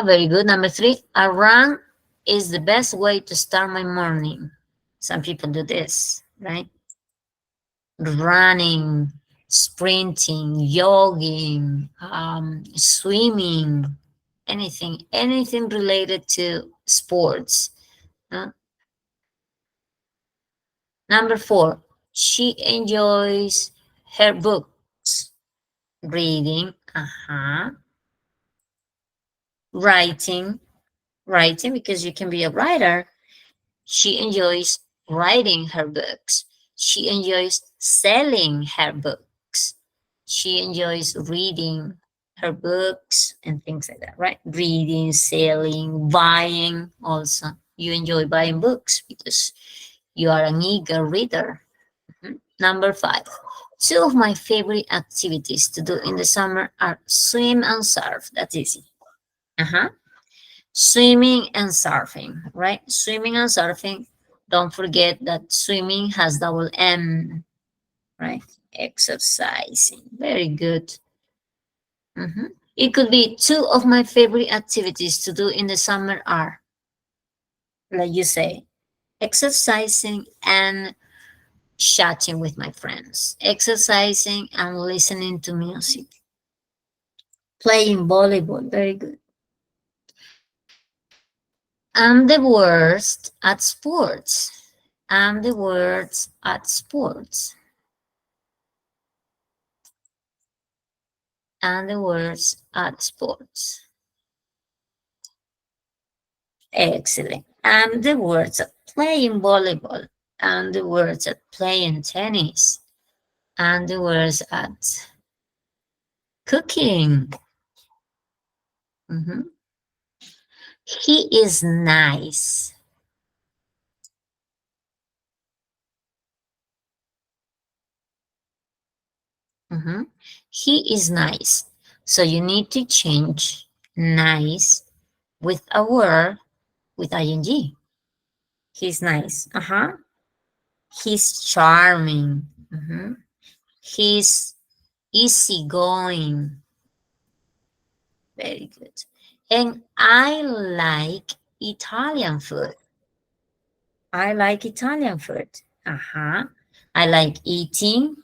Very good. Number 3, a run is the best way to start my morning. Some people do this, right? Running, sprinting, jogging, swimming, anything related to sports. Number 4, she enjoys her books. Reading, writing, because you can be a writer. She enjoys writing her books. She enjoys selling her books. She enjoys reading her books and things like that, right? Reading, selling, buying also. You enjoy buying books because you are an eager reader. Number 5, 2 of my favorite activities to do in the summer are swim and surf. That's easy. Swimming and surfing, right? Swimming and surfing Don't forget that swimming has double M, right? Exercising. Very good. It could be two of my favorite activities to do in the summer are, like you say, exercising and chatting with my friends, exercising and listening to music, playing volleyball. Very good. I'm the worst at sports. I'm the worst at sports. I'm the worst at sports. Excellent. I'm the worst at playing volleyball. I'm the worst at playing tennis. I'm the worst at cooking. Mhm. He is nice. Mhm. He is nice. So you need to change nice with a word with ing. He's nice. He's charming. He's easygoing. Very good. And I like Italian food. I like Italian food. I like eating,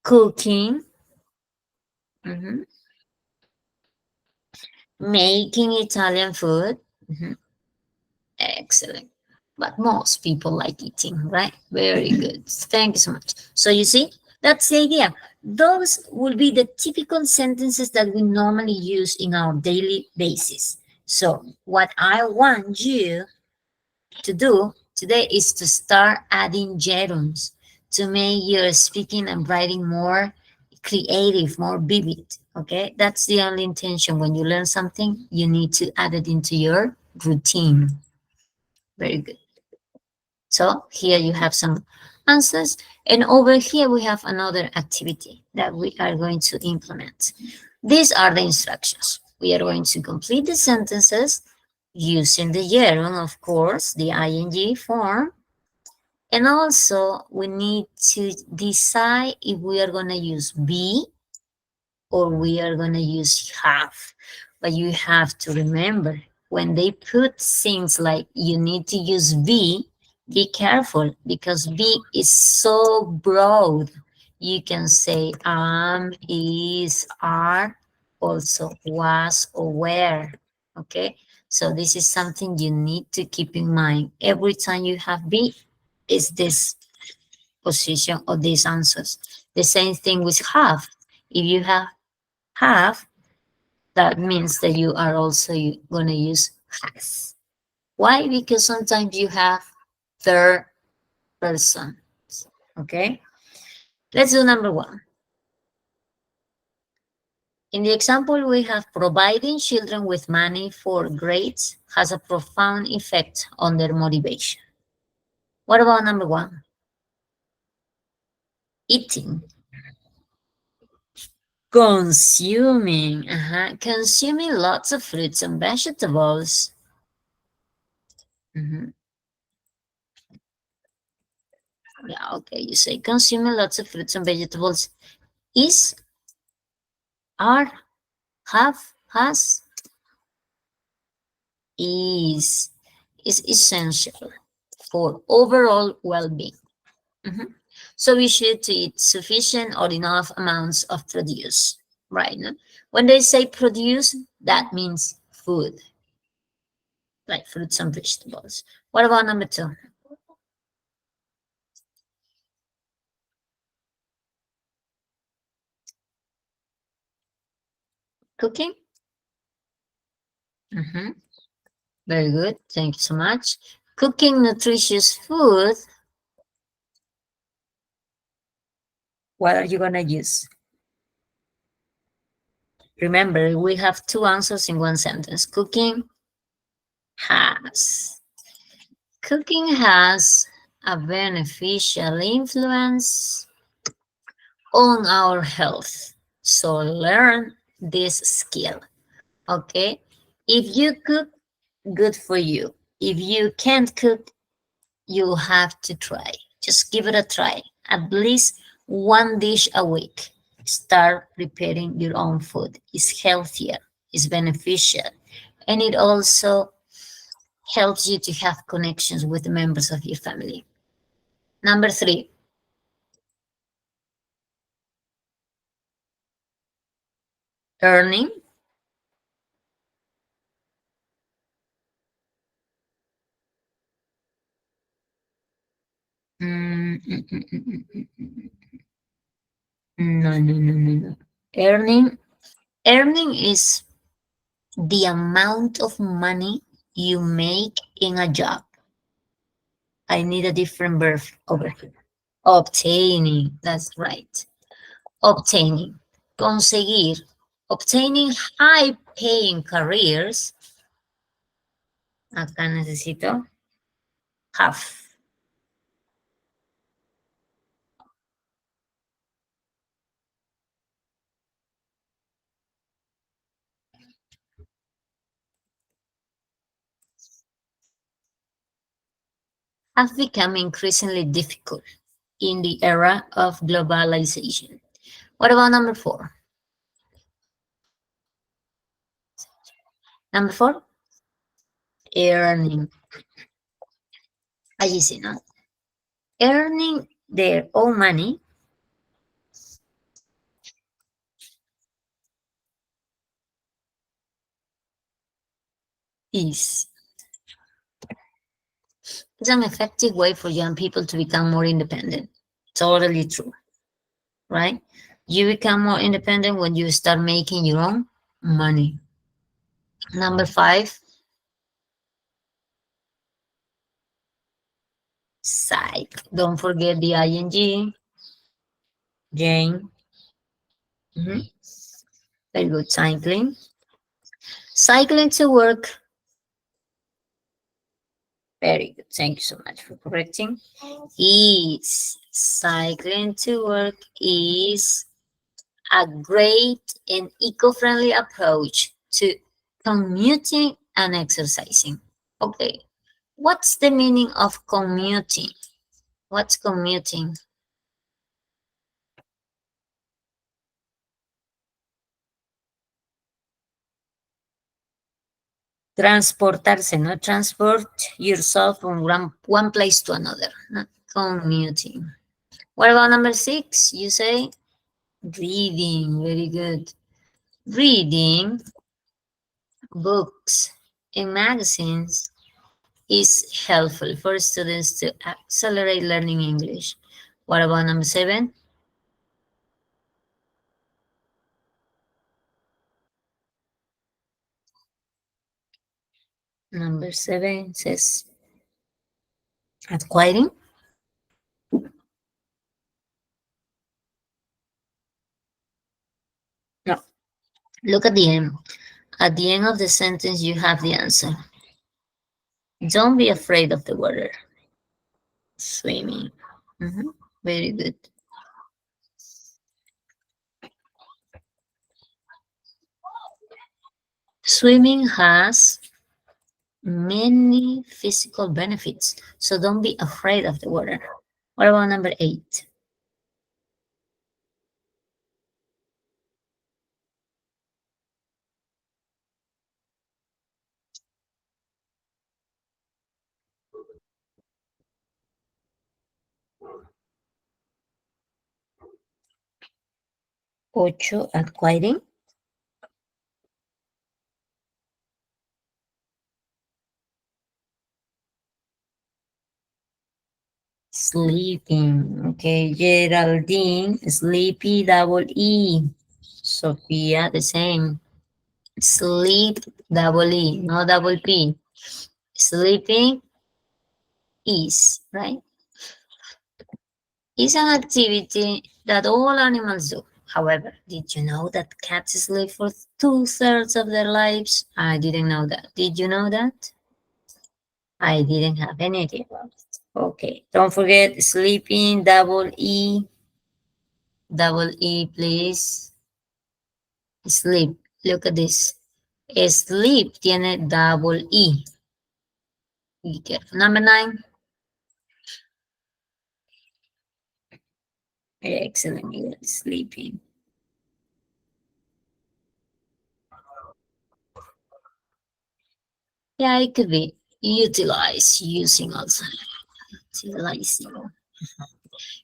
cooking, mhm, making Italian food. Mhm. Excellent. But most people like eating, right? Very good. Thank you so much. So you see, that's the idea. Those will be the typical sentences that we normally use in our daily basis. So what I want you to do today is to start adding gerunds to make your speaking and writing more creative, more vivid. Okay, that's the only intention. When you learn something, you need to add it into your routine. Very good. So here you have some answers. And over here we have another activity that we are going to implement. These are the instructions. We are going to complete the sentences using the gerund, of course, the ing form. And also we need to decide if we are going to use be or we are going to use have. But you have to remember, when they put things like you need to use be careful because be is so broad. You can say is, are, also was or were. Okay, so this is something you need to keep in mind. Every time you have be, is this position or these answers. The same thing with have. If you have, that means that you are also going to use has. Why? Because sometimes you have third person. Okay, let's do number one. In the example, we have providing children with money for grades has a profound effect on their motivation. What about number one? Eating. Consuming. Consuming lots of fruits and vegetables. Mhm. Yeah, okay, you say consuming lots of fruits and vegetables is, are, have, has, is essential for overall well-being. Mhm. So we should to eat sufficient or enough amounts of produce, right? No? When they say produce, that means food, like fruits and vegetables. What about number two? Cooking? Mhm. Very good. Thank you so much. Cooking nutritious food. What are you going to use? Remember, we have two answers in one sentence. Has. Cooking has a beneficial influence on our health. So learn this skill. Okay? If you cook, good for you. If you can't cook, you have to try. Just give it a try. At least one dish a week. Start preparing your own food. It's healthier, it's beneficial, and it also helps you to have connections with the members of your family. Number 3, earning. Mm, mm, mm, mm, mm, mm, mm. No, no, no, no, no. Earning. Earning is the amount of money you make in a job. I need a different verb over here. Obtaining. That's right. Obtaining. Conseguir. Obtaining high paying careers. Acá necesito have. Have become increasingly difficult in the era of globalization. What about number 4? Number 4, earning. Allí sí, ¿no? Earning their own money is it's an effective way for young people to become more independent. Totally true, right? You become more independent when you start making your own money. Number 5, psych. Don't forget the ing. Jane. Mhm. Very good. Cycling. Cycling to work. Very good. Thank you so much for correcting. Is cycling to work is a great and eco-friendly approach to commuting and exercising. Okay, what's the meaning of commuting? What's commuting? Transportarse, no? Transport yourself from one place to another, not commuting. What about number 6? You say reading. Very good. Reading books and magazines is helpful for students to accelerate learning English. What about number 7? Number 7 says acquiring. No, look at the end. At the end of the sentence, you have the answer. Don't be afraid of the water. Swimming. Mhm, very good. Swimming has many physical benefits, so don't be afraid of the water. What about number 8? Ocho, acquiring. Sleeping. Okay, Geraldine, sleepy, double E. Sophia, the same. Sleep, double E, no double P. Sleeping is, right? Is an activity that all animals do. However, did you know that cats sleep for 2/3 of their lives? I didn't know that. Did you know that? I didn't have any idea about it. Okay, don't forget sleeping, double E, please. Sleep. Look at this. Sleep tiene double E. Be careful. Number 9. Excellent. You're sleeping. Yeah, it could be utilize, using also. Utilizing.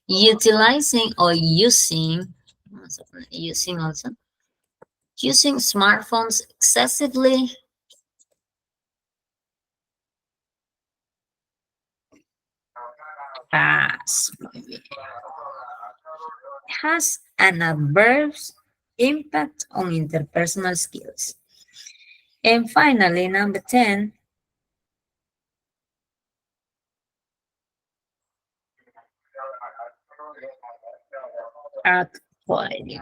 Utilizing or using. Using also. Using smartphones excessively. Has an adverse impact on interpersonal skills. And finally, number 10, acquiring.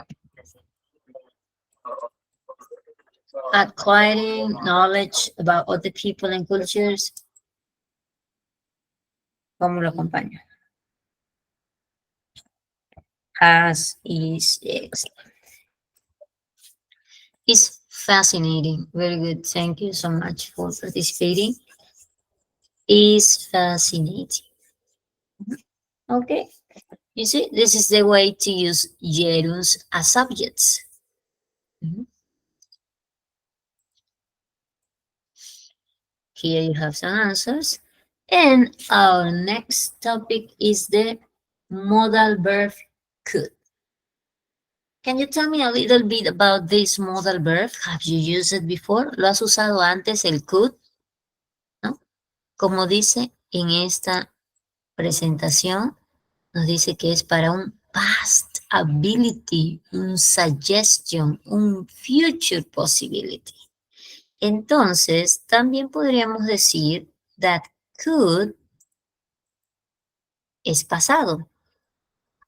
Acquiring knowledge about other people and cultures. ¿Cómo lo acompaña? Has, is, excellent. It's fascinating. Very good. Thank you so much for participating. Is fascinating. Okay. You see, this is the way to use gerunds as subjects. Here you have some answers. And our next topic is the modal verb could. Can you tell me a little bit about this modal verb? Have you used it before? ¿Lo has usado antes el could? ¿No? Como dice en esta presentación, nos dice que es para un past ability, un suggestion, un future possibility. Entonces, también podríamos decir that could es pasado.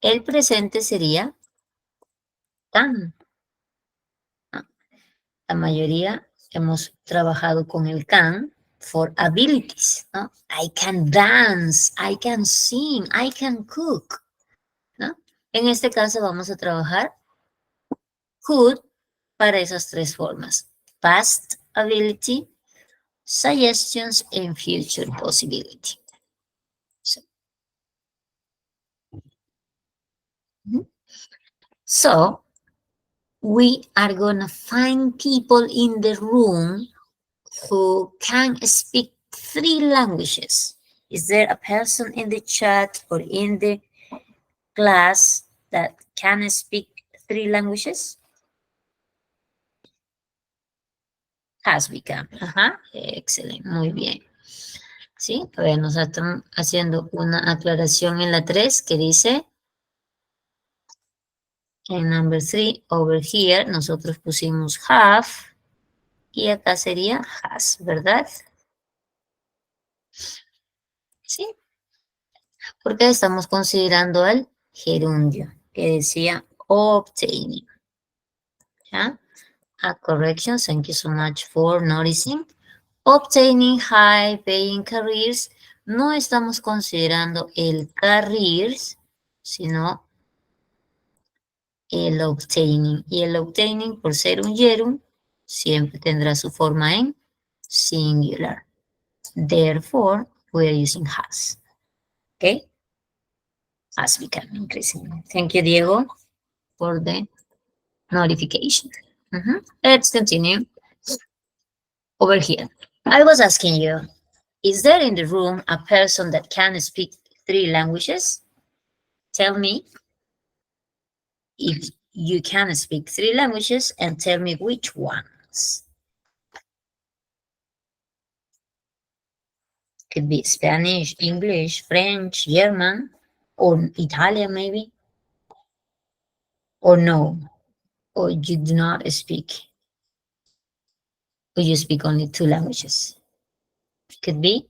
El presente sería can. La mayoría hemos trabajado con el can for abilities, ¿no? I can dance, I can sing, I can cook, ¿no? En este caso vamos a trabajar could para esas tres formas. Past ability, suggestions, and future possibility. So, we are gonna find people in the room who can speak 3 languages. Is there a person in the chat or in the class that can speak 3 languages? Has become. Ajá. Excelente, muy bien. Sí, a ver, nos están haciendo una aclaración en la 3 que dice, en number 3, over here, nosotros pusimos have, y acá sería has, ¿verdad? Sí, porque estamos considerando el gerundio, que decía obtaining. ¿Ya? A correction, thank you so much for noticing. Obtaining high paying careers, no estamos considerando el careers, sino el obtaining. Y el obtaining, por ser un gerund, siempre tendrá su forma en singular. Therefore, we're using has. Okay? Has become increasing. Thank you, Diego, for the notification. Let's continue. Over here. I was asking you, is there in the room a person that can speak 3 languages? Tell me if you can speak 3 languages and tell me which ones. Could be Spanish, English, French, German, or Italian maybe. Or no, or you do not speak. Or you speak only 2 languages. Could be.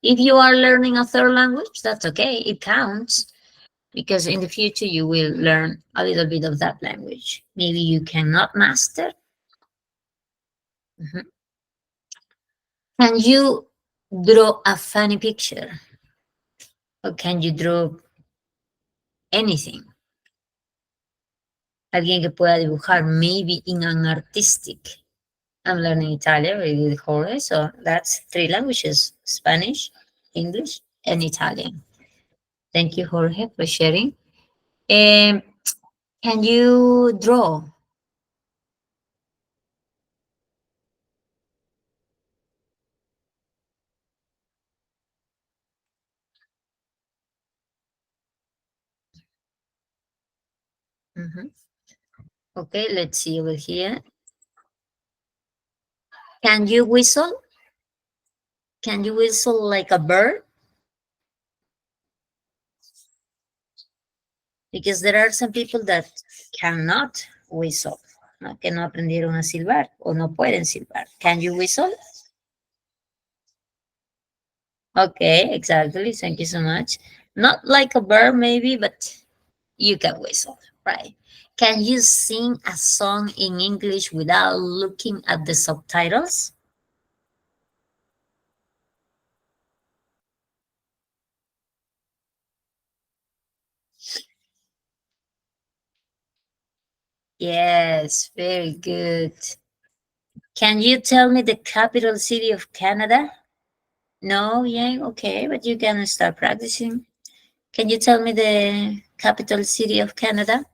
If you are learning a 3rd language, that's okay, it counts. Because in the future, you will learn a little bit of that language. Maybe you cannot master. Can you draw a funny picture? Or can you draw anything? Alguien que pueda dibujar, maybe in an artistic I'm learning Italian with Jorge, so that's three languages: Spanish, English, and Italian. Thank you, Jorge, for sharing. Um, can you draw? Mhm. Okay, let's see over here. Can you whistle? Can you whistle like a bird? Because there are some people that cannot whistle, ¿no? Que no aprendieron a silbar o no pueden silbar. Can you whistle? Okay, exactly. Thank you so much. Not like a bird, maybe, but you can whistle, right? Can you sing a song in English without looking at the subtitles? Yes, very good. Can you tell me the capital city of Canada? No, yeah, okay, but you can start practicing. Can you tell me the capital city of Canada?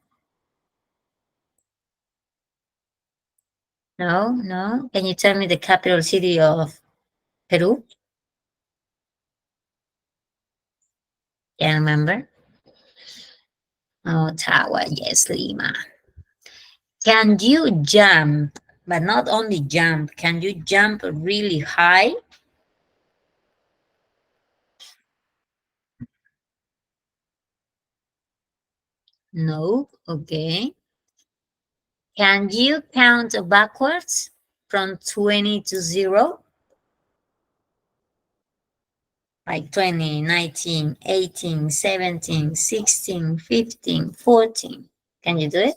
No, no. Can you tell me the capital city of Peru? Can't remember. Ottawa, yes, Lima. Can you jump? But not only jump, can you jump really high? No, okay. Can you count backwards from 20 to 0? Like 20, 19, 18, 17, 16, 15, 14. Can you do it?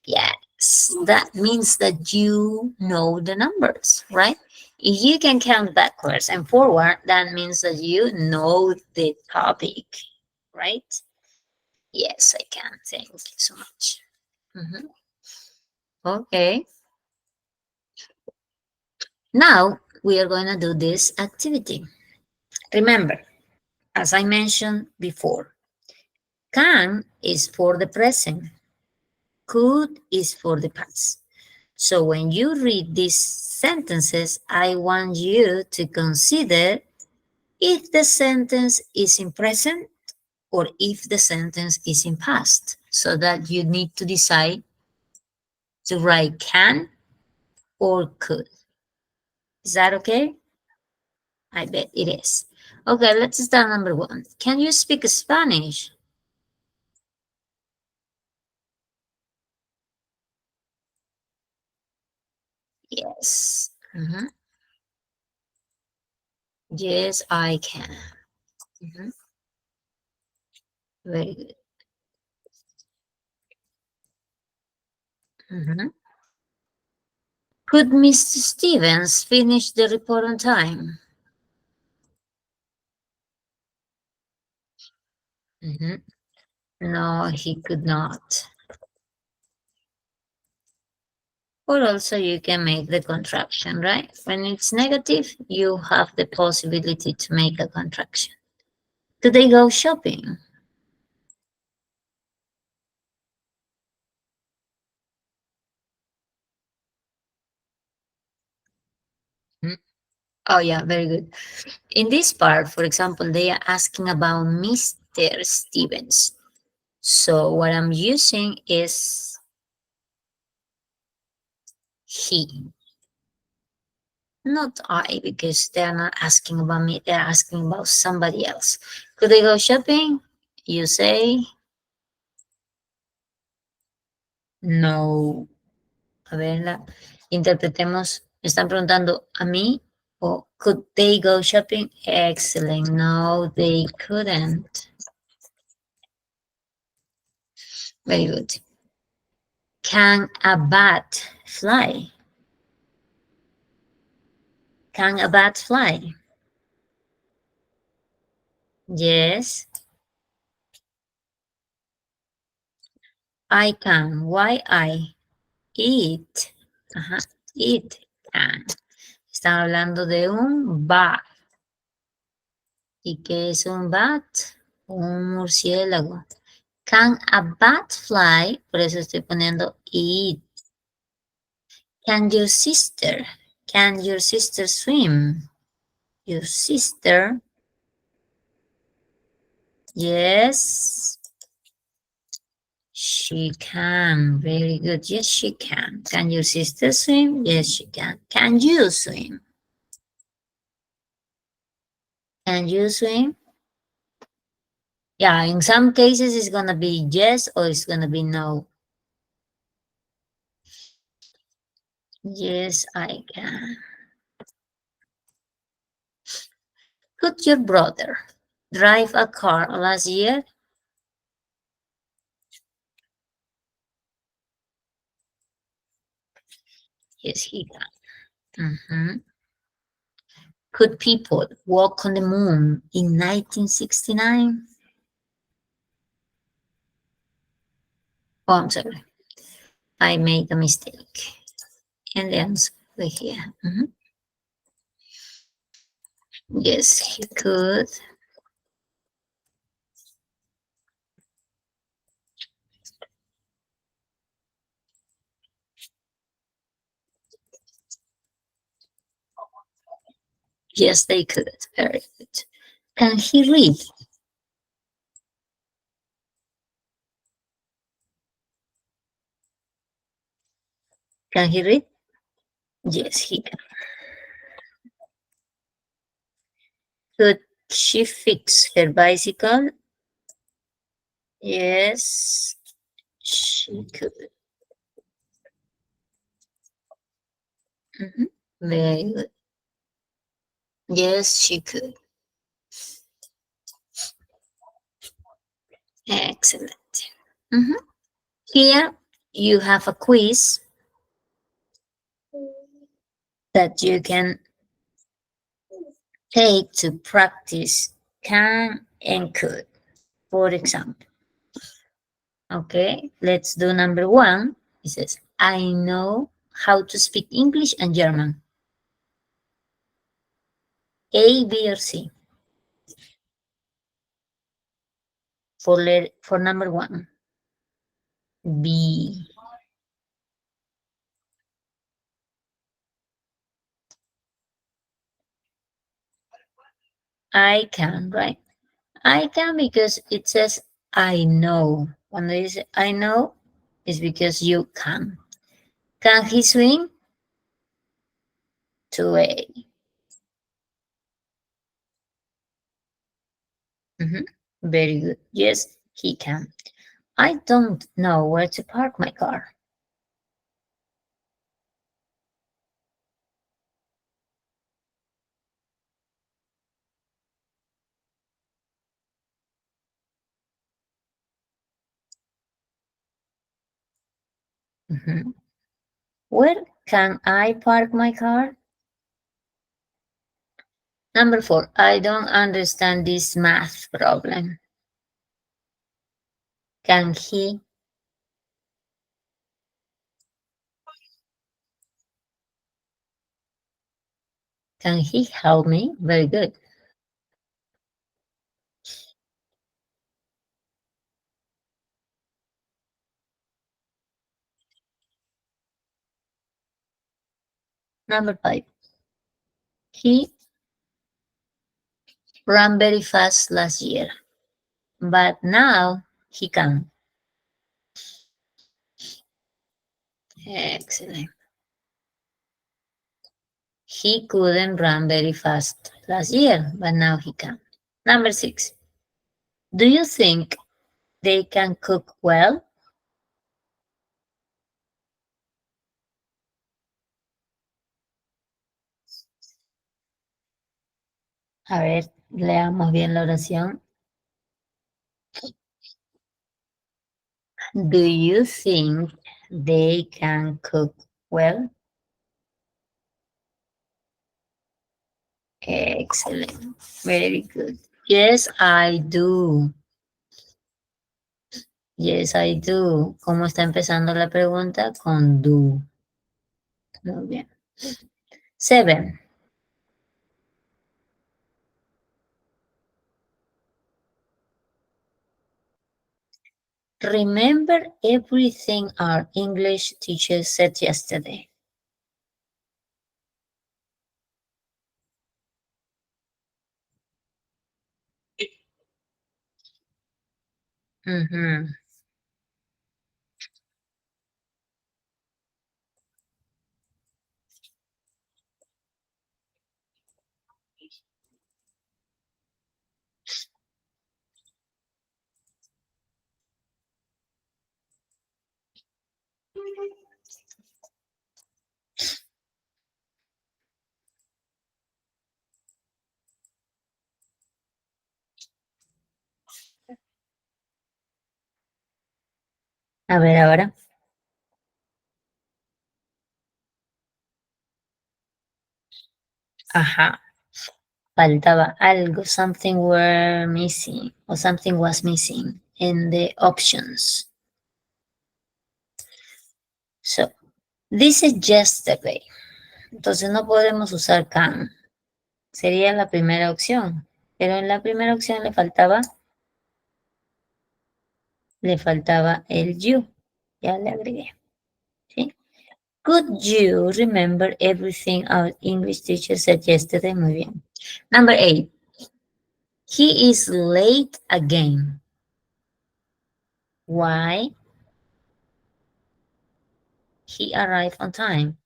Yes, that means that you know the numbers, right? If you can count backwards and forward, that means that you know the topic, right? Yes, I can. Thank you so much. Mhm. Okay, now we are going to do this activity. Remember, as I mentioned before, can is for the present, could is for the past. So when you read these sentences, I want you to consider if the sentence is in present or if the sentence is in past, so that you need to decide to write can or could. Is that okay? I bet it is. Okay, let's start number one. Can you speak Spanish? Yes. Mhm. Yes, I can. Mhm. Very good. Mhm. Could Mr. Stevens finish the report on time? Mhm. No, he could not. Or also you can make the contraction, right? When it's negative, you have the possibility to make a contraction. Do they go shopping? Hmm? Oh yeah, very good. In this part, for example, they are asking about Mr. Stevens. So what I'm using is he, not I, because they're not asking about me, they're asking about somebody else. Could they go shopping? You say no. A verla, interpretemos. Me están preguntando a mí o could they go shopping? Excellent. No, they couldn't. Very good. Can a bat fly? Can a bat fly? Yes, I can. Why I? Eat. Uh-huh. Eat. can. Están hablando de un bat. ¿Y qué es un bat? Un murciélago. Can a bat fly? Por eso estoy poniendo it. Can your sister swim? Your sister, yes, she can. Very good. Yes, she can. Can your sister swim? Yes, she can. Can you swim? Can you swim? Yeah, in some cases it's gonna be yes or it's gonna be no. Yes, I can. Could your brother drive a car last year? Yes, he can. Could people walk on the moon in 1969? Oh, I'm sorry. I made a mistake. And the answer over here. Yes, he could. Yes, they could. Very good. Can he read? Can he read? Yes, he can. Could she fix her bicycle? Yes, she could. Very good. Yes, she could. Excellent. Here you have a quiz that you can take to practice can and could, for example. Okay, let's do number 1. It says, I know how to speak English and German. A, B, or C? For number 1. B. I can, right? I can because it says I know. When they say I know, it's because you can. Can he swim? To A. Very good. Yes, he can. I don't know where to park my car. Where can I park my car? Number 4, I don't understand this math problem. Can he? Can he help me? Very good. Number 5, he ran very fast last year, but now he can. Excellent. He couldn't run very fast last year, but now he can. Number 6, do you think they can cook well? A ver, leamos bien la oración. Do you think they can cook well? Excellent. Very good. Yes, I do. Yes, I do. ¿Cómo está empezando la pregunta? Con do. Muy bien. 7. Remember everything our English teacher said yesterday. Mm-hmm. A ver, ahora. Ajá. Faltaba algo. Something were missing. Or something was missing in the options. So, this is yesterday. Entonces no podemos usar can. Sería la primera opción. Pero en la primera opción le faltaba el you. Ya le agregué. ¿Sí? Could you remember everything our English teacher said yesterday? Muy bien. Number 8. He is late again. Why? He arrived on time.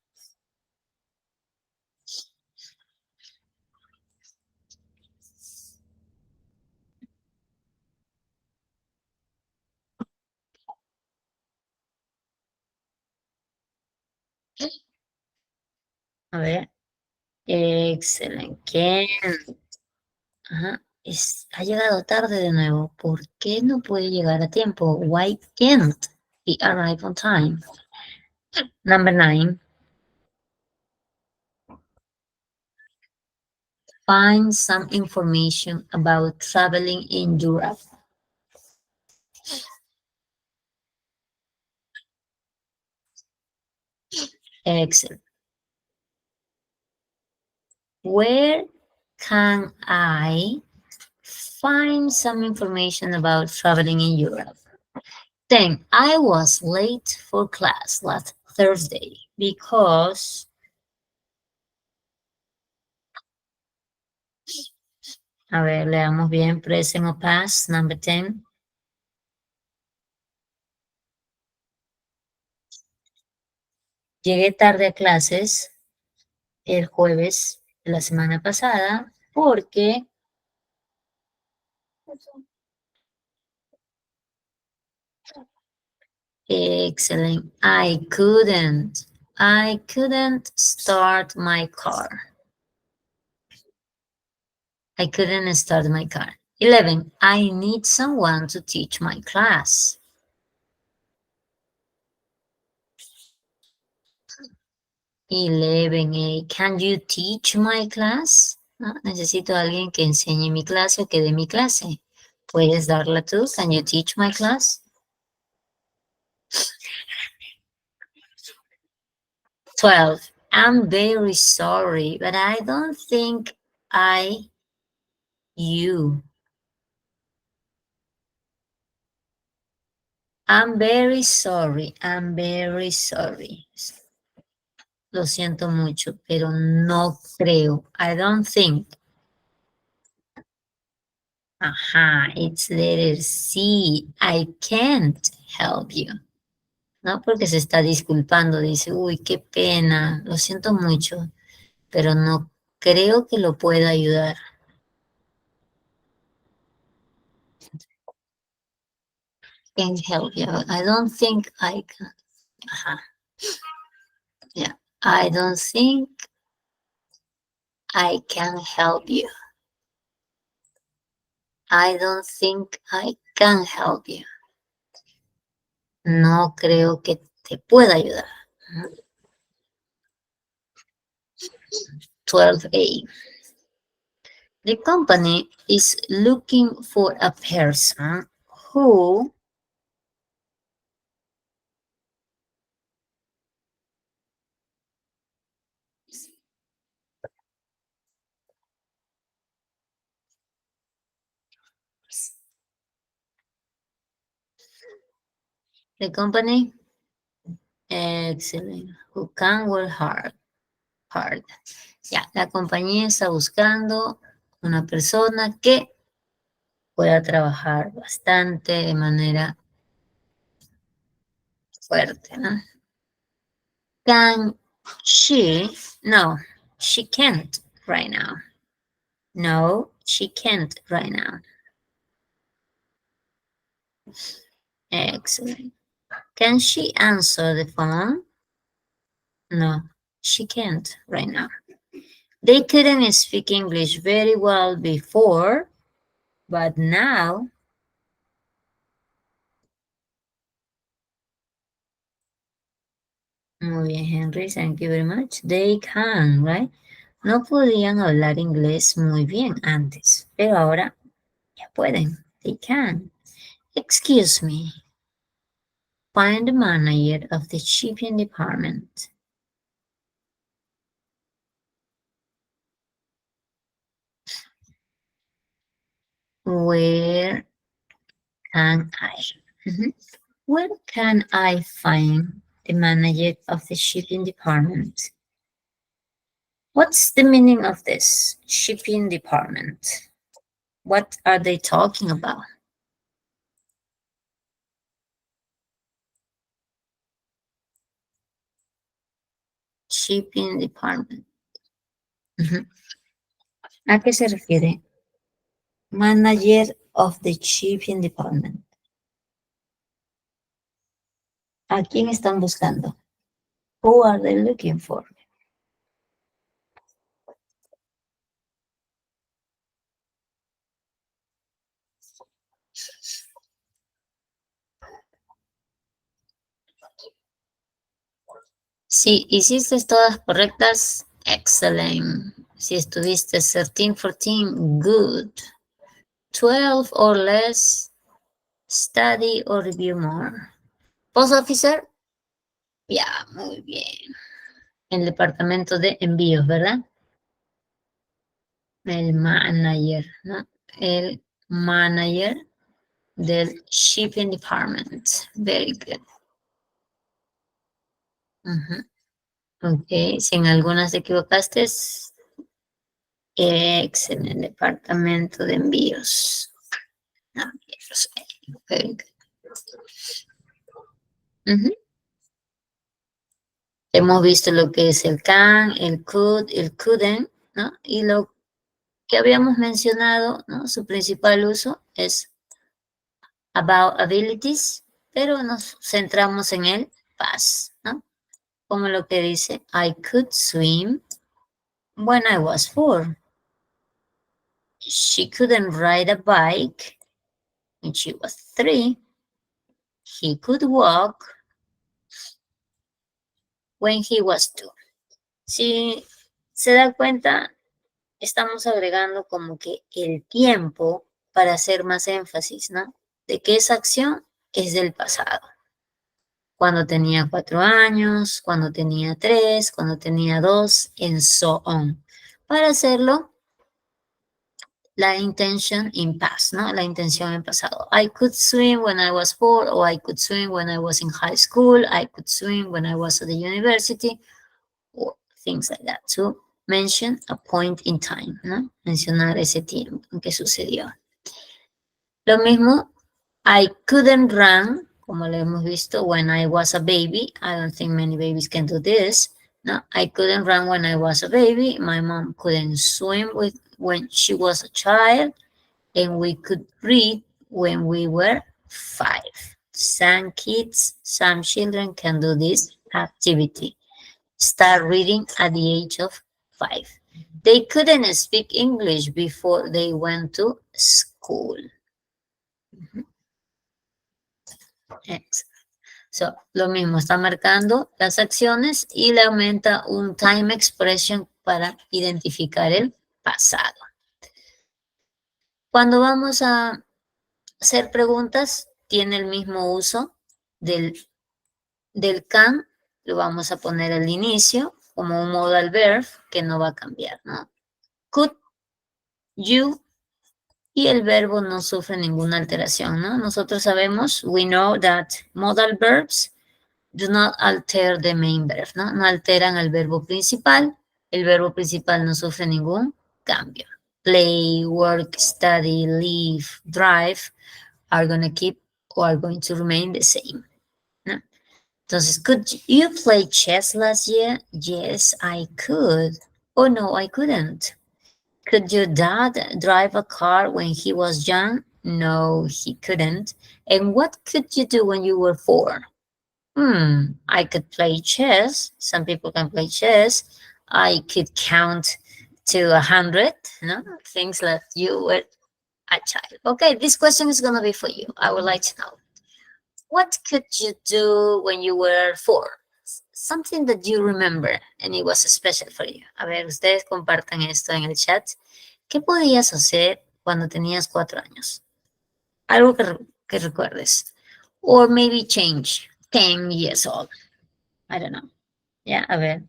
A ver. Excelente. ¿Quién? Ajá. Ha llegado tarde de nuevo. ¿Por qué no puede llegar a tiempo? Why can't he arrive on time? Number 9. Find some information about traveling in Europe. Excellent. Where can I find some information about traveling in Europe? Then I was late for class last Thursday because a ver, leamos bien present o past, number 10. Llegué tarde a clases el jueves de la semana pasada porque excellent. I couldn't start my car. I couldn't start my car. 11. I need someone to teach my class. 11A. Can you teach my class? ¿No? Necesito a alguien que enseñe mi clase o que dé mi clase. ¿Puedes darla tú? Can you teach my class? 12. I'm very sorry, but I don't think you. I'm very sorry. I'm very sorry. Lo siento mucho, pero no creo. I don't think. Ajá, it's letter C. I can't help you. ¿No? Porque se está disculpando. Dice, uy, qué pena. Lo siento mucho, pero no creo que lo pueda ayudar. Can't help you. I don't think I can. Ajá. Yeah. I don't think I can help you. I don't think I can help you. No creo que te pueda ayudar. 12A. The company is looking for a person who The company, excellent, who can work hard. Ya, la compañía está buscando una persona que pueda trabajar bastante de manera fuerte, ¿no? Can she? No, she can't right now. No, she can't right now. Excellent. Can she answer the phone? No, she can't right now. They couldn't speak English very well before, but now. Muy bien, Henry, thank you very much. They can, right? No podían hablar inglés muy bien antes, pero ahora ya pueden. They can. Excuse me. Find the manager of the shipping department. Where can I? Where can I find the manager of the shipping department? What's the meaning of this shipping department? What are they talking about? Shipping department. ¿A qué se refiere? Manager of the shipping department. ¿A quién están buscando? Who are they looking for? Si hiciste todas correctas, excellent. Si estuviste 13, 14, good. 12 or less, study or review more. Post officer, ya, muy bien. El departamento de envíos, ¿verdad? El manager, ¿no? El manager del shipping department. Very good. Ok, si en algunas te equivocaste, excelente, departamento de envíos. Very good. Hemos visto lo que es el can, el could, el couldn't, ¿no? Y lo que habíamos mencionado, ¿no? Su principal uso es about abilities, pero nos centramos en el past, ¿no? Como lo que dice, I could swim when I was 4. She couldn't ride a bike when she was 3. He could walk when he was 2. Si se da cuenta, estamos agregando como que el tiempo para hacer más énfasis, ¿no? De que esa acción es del pasado. Cuando tenía 4 años, cuando tenía 3, cuando tenía 2, and so on. Para hacerlo, la intention in past, ¿no? La intención en pasado. I could swim when I was 4, or I could swim when I was in high school. I could swim when I was at the university, or things like that. So, mention a point in time, ¿no? Mencionar ese tiempo en que sucedió. Lo mismo, I couldn't run, como lo hemos visto, when I was a baby. I don't think many babies can do this. No, I couldn't run when I was a baby. My mom couldn't swim when she was a child. And we could read when we were 5. Some kids, some children can do this activity. Start reading at the age of 5. They couldn't speak English before they went to school. So, lo mismo, está marcando las acciones y le aumenta un time expression para identificar el pasado. Cuando vamos a hacer preguntas, tiene el mismo uso del can, lo vamos a poner al inicio como un modal verb que no va a cambiar, ¿no? Could you y el verbo no sufre ninguna alteración, ¿no? Nosotros sabemos, we know that modal verbs do not alter the main verb, ¿no? No alteran al verbo principal. El verbo principal no sufre ningún cambio. Play, work, study, live, drive are going to keep or are going to remain the same, ¿no? Entonces, could you play chess last year? Yes, I could. Oh, no, I couldn't. Could your dad drive a car when he was young? No, he couldn't. And what could you do when you were 4? I could play chess. Some people can play chess. I could count to 100, no? Things like you were a child. Okay, this question is going to be for you. I would like to know. What could you do when you were 4? Something that you remember and it was special for you. A ver, ustedes compartan esto en el chat. ¿Qué podías hacer cuando tenías 4 años? Algo que recuerdes. Or maybe change 10 years old. I don't know. Ya, a ver.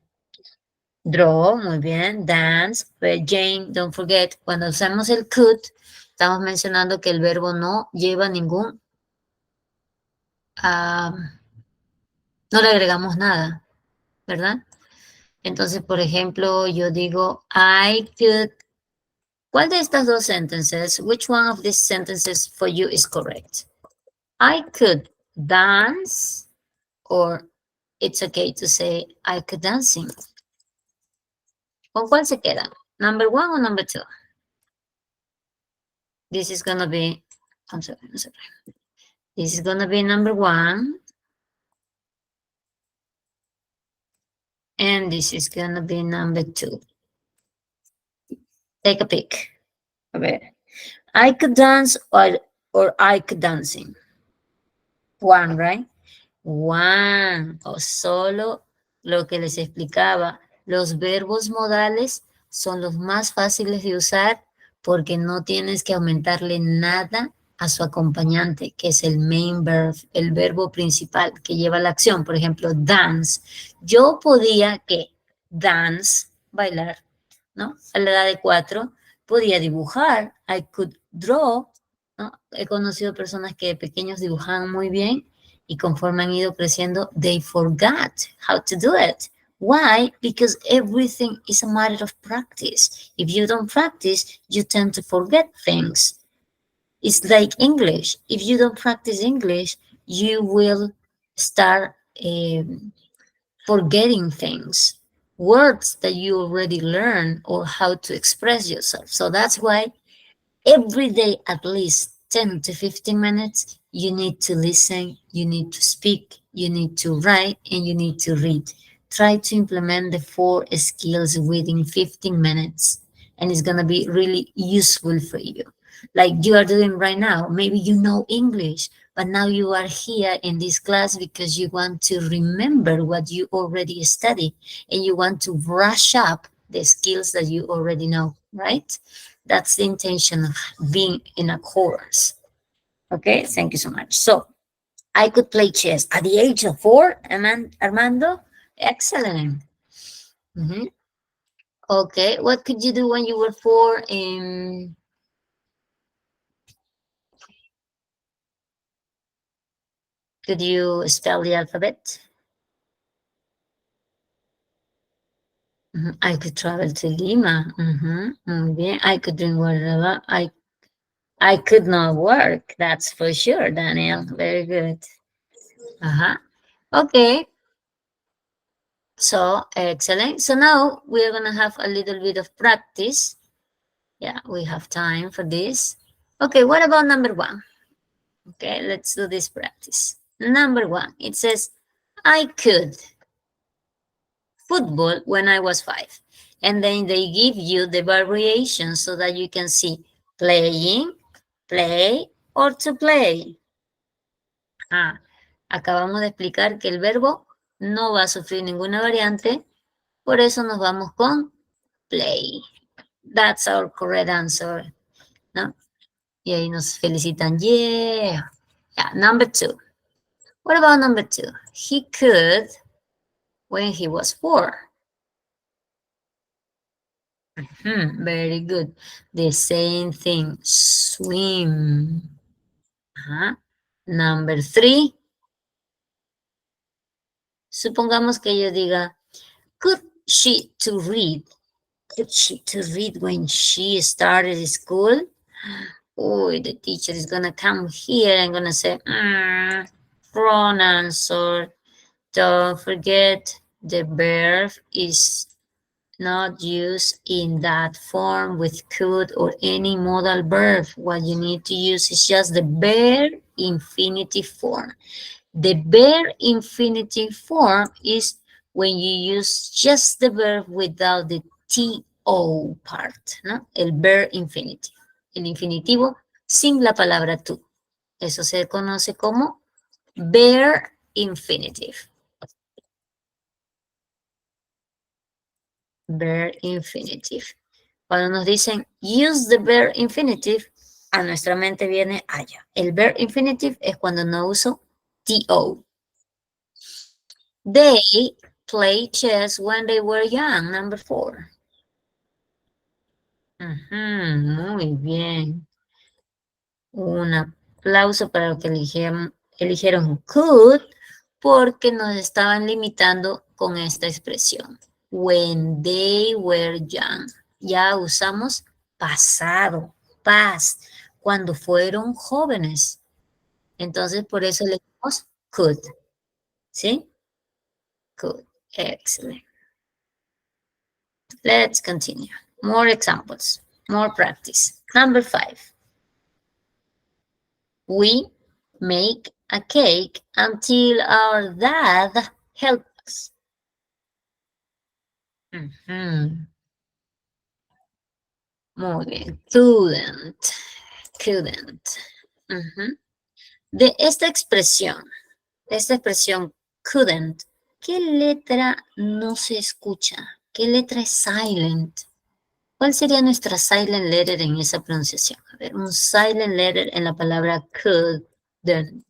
Draw, muy bien. Dance. But Jane, don't forget, cuando usamos el could, estamos mencionando que el verbo no lleva ningún... no le agregamos nada, ¿verdad? Entonces, por ejemplo, yo digo, I could... ¿Cuál de estas dos sentences, which one of these sentences for you is correct? I could dance, or it's okay to say I could dancing. ¿Con cuál se queda? Number 1 or number 2? This is gonna be, I'm sorry. This is gonna be number 1. And this is gonna be number 2. Take a pick. A ver. I could dance or I could dancing. 1, right? 1. O solo lo que les explicaba. Los verbos modales son los más fáciles de usar porque no tienes que aumentarle nada a su acompañante, que es el main verb, el verbo principal que lleva la acción. Por ejemplo, dance. Yo podía que dance, bailar, ¿no? A la edad de 4, podía dibujar. I could draw, ¿no? He conocido personas que de pequeños dibujaban muy bien y conforme han ido creciendo, they forgot how to do it. Why? Because everything is a matter of practice. If you don't practice, you tend to forget things. It's like English. If you don't practice English, you will start forgetting things, words that you already learned or how to express yourself. So that's why every day, at least 10 to 15 minutes, you need to listen, you need to speak, you need to write, and you need to read. Try to implement the 4 skills within 15 minutes, and it's going to be really useful for you. Like you are doing right now. Maybe you know English, but now you are here in this class because you want to remember what you already studied, and you want to brush up the skills that you already know, right? That's the intention of being in a course. Okay, thank you so much. So, I could play chess at the age of 4, Armando? Excellent. Okay, what could you do when you were 4? Could you spell the alphabet? I could travel to Lima. Muy bien. I could drink water. I could not work. That's for sure, Daniel. Very good. Okay. So, excellent. So now we're going to have a little bit of practice. Yeah, we have time for this. Okay, what about number 1? Okay, let's do this practice. Number 1, it says, I could football when I was 5. And then they give you the variation so that you can see playing, play, or to play. Acabamos de explicar que el verbo no va a sufrir ninguna variante, por eso nos vamos con play. That's our correct answer, ¿no? Y ahí nos felicitan, yeah. Yeah, number 2. What about number 2? He could when he was 4. Very good. The same thing. Swim. Number 3. Supongamos que yo diga, could she to read? Could she to read when she started school? Oh, the teacher is gonna come here and gonna say, wrong answer. Don't forget the verb is not used in that form with could or any modal verb. What you need to use is just the bare infinitive form. The bare infinitive form is when you use just the verb without the to part, ¿no? El bare infinitive. El infinitivo sin la palabra to. Eso se conoce como bare infinitive. Bare infinitive. Cuando nos dicen use the bare infinitive, a nuestra mente viene allá. El bare infinitive es cuando no uso to. They played chess when they were young, number 4. Muy bien. Un aplauso para los que eligieron could, porque nos estaban limitando con esta expresión. When they were young. Ya usamos pasado, past, cuando fueron jóvenes. Entonces, por eso le decimos could. ¿Sí? Could. Excellent. Let's continue. More examples, more practice. Number 5. We make a cake until our dad helps us. Muy bien. Couldn't. De esta expresión couldn't, ¿qué letra no se escucha? ¿Qué letra es silent? ¿Cuál sería nuestra silent letter en esa pronunciación? A ver, un silent letter en la palabra couldn't.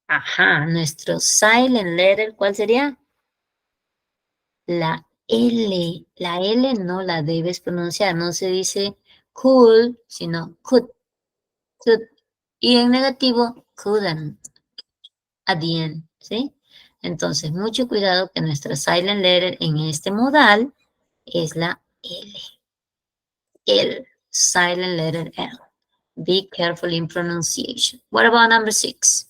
Ajá, nuestro silent letter, ¿cuál sería? La L. La L no la debes pronunciar, no se dice could, sino could. Y en negativo, couldn't. At the end, ¿sí? Entonces, mucho cuidado que nuestra silent letter en este modal es la L. L, silent letter L. Be careful in pronunciation. What about number 6?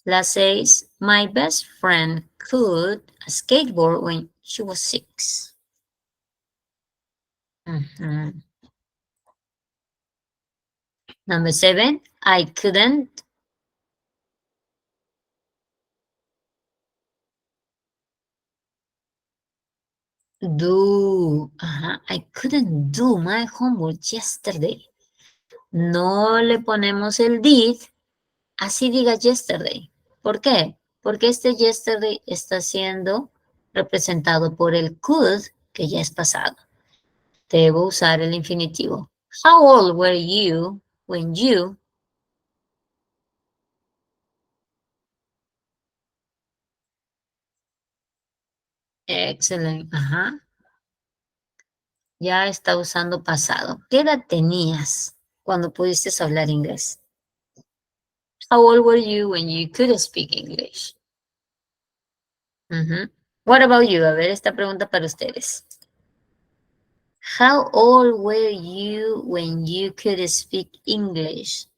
La 6, my best friend could skateboard when she was 6. Number 7, I couldn't do, I couldn't do my homework yesterday. No le ponemos el did, así diga yesterday. ¿Por qué? Porque este yesterday está siendo representado por el could, que ya es pasado. Debo usar el infinitivo. How old were you when you? Excelente. Ya está usando pasado. ¿Qué edad tenías cuando pudiste hablar inglés? How old were you when you could speak English? What about you? A ver, esta pregunta para ustedes. How old were you when you could speak English?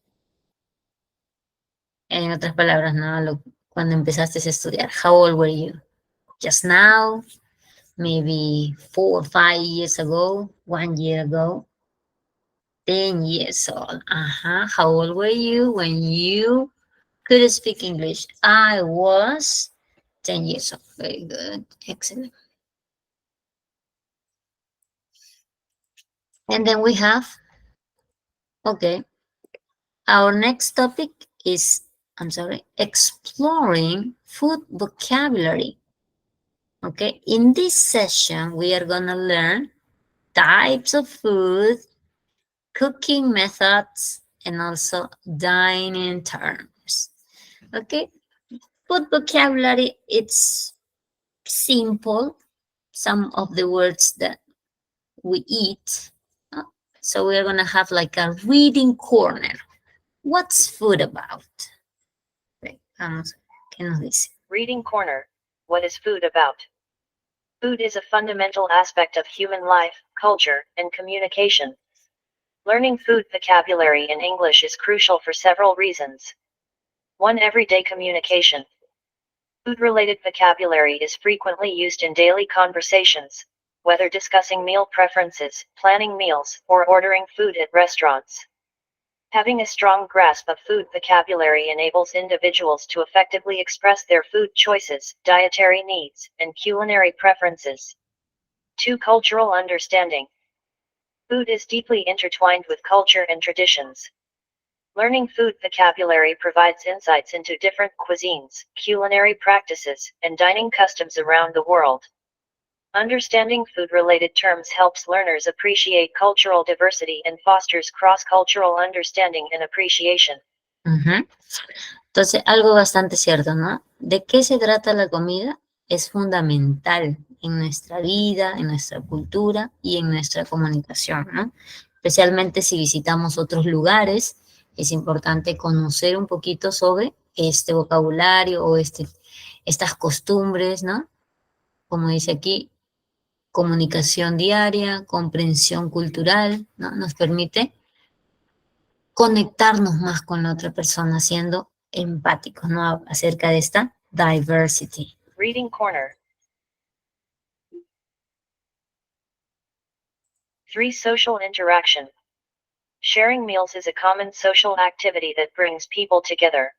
En otras palabras, ¿no? Cuando empezaste a estudiar. How old were you? Just now? Maybe 4 or 5 years ago? 1 year ago? 10 years old. How old were you when you could speak English? I was 10 years old. Very good. Excellent. And then we have, okay, our next topic is, exploring food vocabulary. Okay, in this session, we are gonna learn types of food, cooking methods, and also dining terms. Okay, food vocabulary, it's simple. some of the words that we eat. So we're gonna have like a reading corner. What's food about? Vamos, ¿qué nos dice? Reading corner. What is food about? Food is a fundamental aspect of human life, culture, and communication. Learning food vocabulary in English is crucial for several reasons. 1. Everyday communication. Food-related vocabulary is frequently used in daily conversations, whether discussing meal preferences, planning meals, or ordering food at restaurants. Having a strong grasp of food vocabulary enables individuals to effectively express their food choices, dietary needs, and culinary preferences. 2. Cultural understanding. Food is deeply intertwined with culture and traditions. Learning food vocabulary provides insights into different cuisines, culinary practices, and dining customs around the world. Understanding food-related terms helps learners appreciate cultural diversity and fosters cross-cultural understanding and appreciation. Entonces, algo bastante cierto, ¿no? ¿De qué se trata la comida? Es fundamental en nuestra vida, en nuestra cultura y en nuestra comunicación, ¿no? Especialmente si visitamos otros lugares, es importante conocer un poquito sobre este vocabulario o estas costumbres, ¿no? Como dice aquí, comunicación diaria, comprensión cultural, ¿no? Nos permite conectarnos más con la otra persona, siendo empáticos, ¿no? Acerca de esta diversity. Reading corner. 3. Social interaction. Sharing meals is a common social activity that brings people together.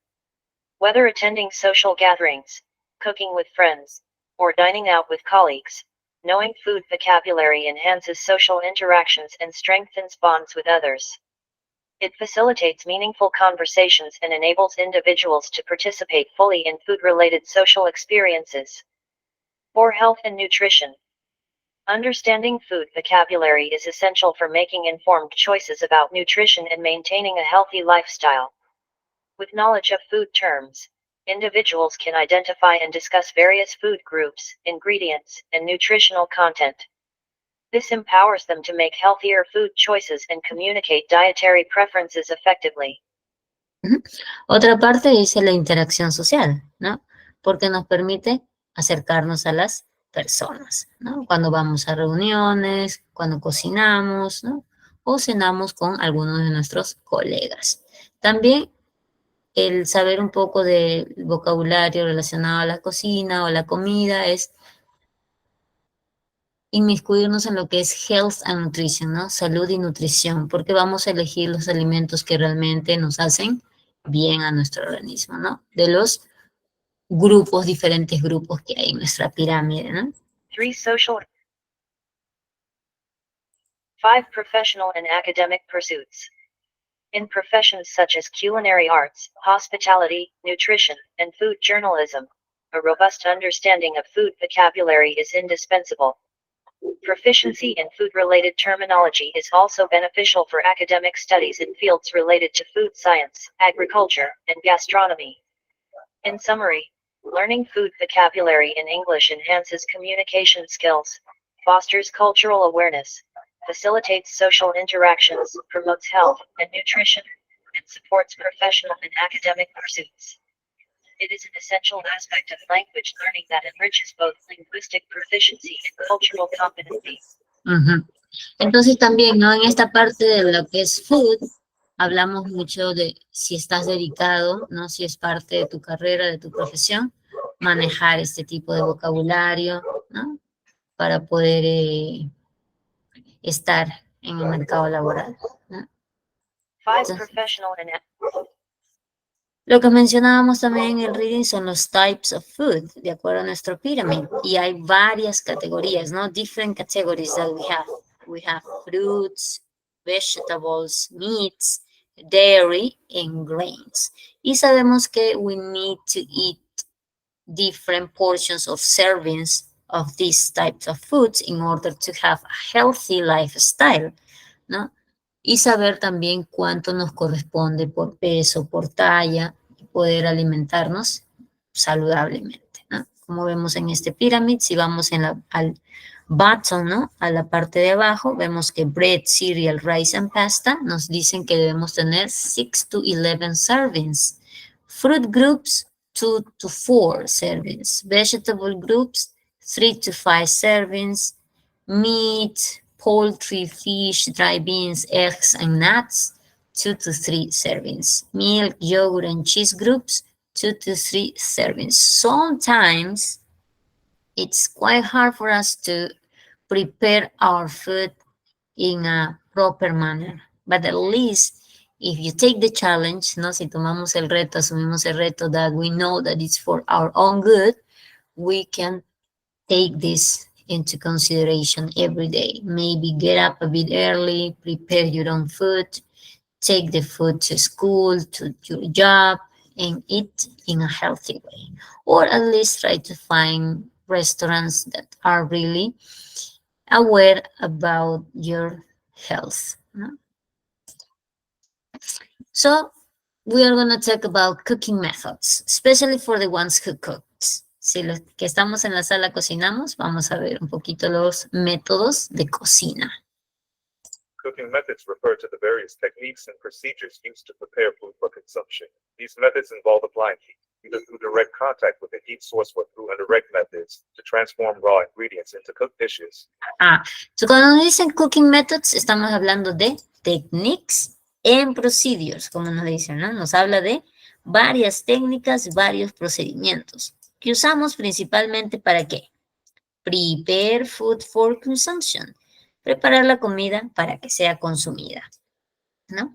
Whether attending social gatherings, cooking with friends, or dining out with colleagues, knowing food vocabulary enhances social interactions and strengthens bonds with others. It facilitates meaningful conversations and enables individuals to participate fully in food-related social experiences. 4. Health and nutrition. Understanding food vocabulary is essential for making informed choices about nutrition and maintaining a healthy lifestyle. With knowledge of food terms, individuals can identify and discuss various food groups, ingredients, and nutritional content. This empowers them to make healthier food choices and communicate dietary preferences effectively. Otra parte dice la interacción social, ¿no? Porque nos permite acercarnos a las personas, ¿no? Cuando vamos a reuniones, cuando cocinamos, ¿no? O cenamos con algunos de nuestros colegas. También el saber un poco del vocabulario relacionado a la cocina o la comida es inmiscuirnos en lo que es health and nutrition, ¿no? Salud y nutrición, porque vamos a elegir los alimentos que realmente nos hacen bien a nuestro organismo, ¿no? De los grupos, diferentes grupos que hay en nuestra pirámide, ¿no? 3. Social. 5. Professional and academic pursuits. In professions such as culinary arts, hospitality, nutrition, and food journalism, a robust understanding of food vocabulary is indispensable. Proficiency in food-related terminology is also beneficial for academic studies in fields related to food science, agriculture, and gastronomy. In summary, learning food vocabulary in English enhances communication skills, fosters cultural awareness, facilitates social interactions, promotes health and nutrition, and supports professional and academic pursuits. It is an essential aspect of language learning that enriches both linguistic proficiency and cultural competency. Entonces también, ¿no? En esta parte de lo que es food, hablamos mucho de si estás dedicado, ¿no? Si es parte de tu carrera, de tu profesión, manejar este tipo de vocabulario, ¿no? Para poder estar en el mercado laboral, ¿no? 5. Professional and Lo que mencionábamos también en el reading son los types of food, de acuerdo a nuestro pyramid. Y hay varias categorías, ¿no? Different categories that we have. We have fruits, vegetables, meats, dairy, and grains. Y sabemos que we need to eat different portions of servings of these types of foods in order to have a healthy lifestyle, ¿no? Y saber también cuánto nos corresponde por peso, por talla, y poder alimentarnos saludablemente, ¿no? como vemos en este pyramid, si vamos al bottom, ¿no? A la parte de abajo, vemos que bread, cereal, rice and pasta nos dicen que debemos tener 6 to 11 servings. Fruit groups, 2 to 4 servings. Vegetable groups, 3 to 5 servings. Meat, poultry, fish, dry beans, eggs, and nuts, 2 to 3 servings. Milk, yogurt, and cheese groups, 2 to 3 servings. Sometimes it's quite hard for us to prepare our food in a proper manner, but at least if you take the challenge, ¿no? Si tomamos el reto, asumimos el reto that we know that it's for our own good, we can take this into consideration every day. Maybe get up a bit early, prepare your own food, take the food to school, to your job, and eat in a healthy way. Or at least try to find restaurants that are really aware about your health. ¿No? So we are going to talk about cooking methods, especially for the ones who cook. Si los que estamos en la sala cocinamos, vamos a ver un poquito los métodos de cocina. Cooking methods refer to the various techniques and procedures used to prepare food for consumption. These methods involve applying heat, either through direct contact with the heat source or through indirect methods to transform raw ingredients into cooked dishes. So cuando nos dicen cooking methods, estamos hablando de techniques and procedures, como nos dicen, ¿no? Nos habla de varias técnicas, varios procedimientos que usamos principalmente para ¿qué? Prepare food for consumption. Preparar la comida para que sea consumida, ¿no?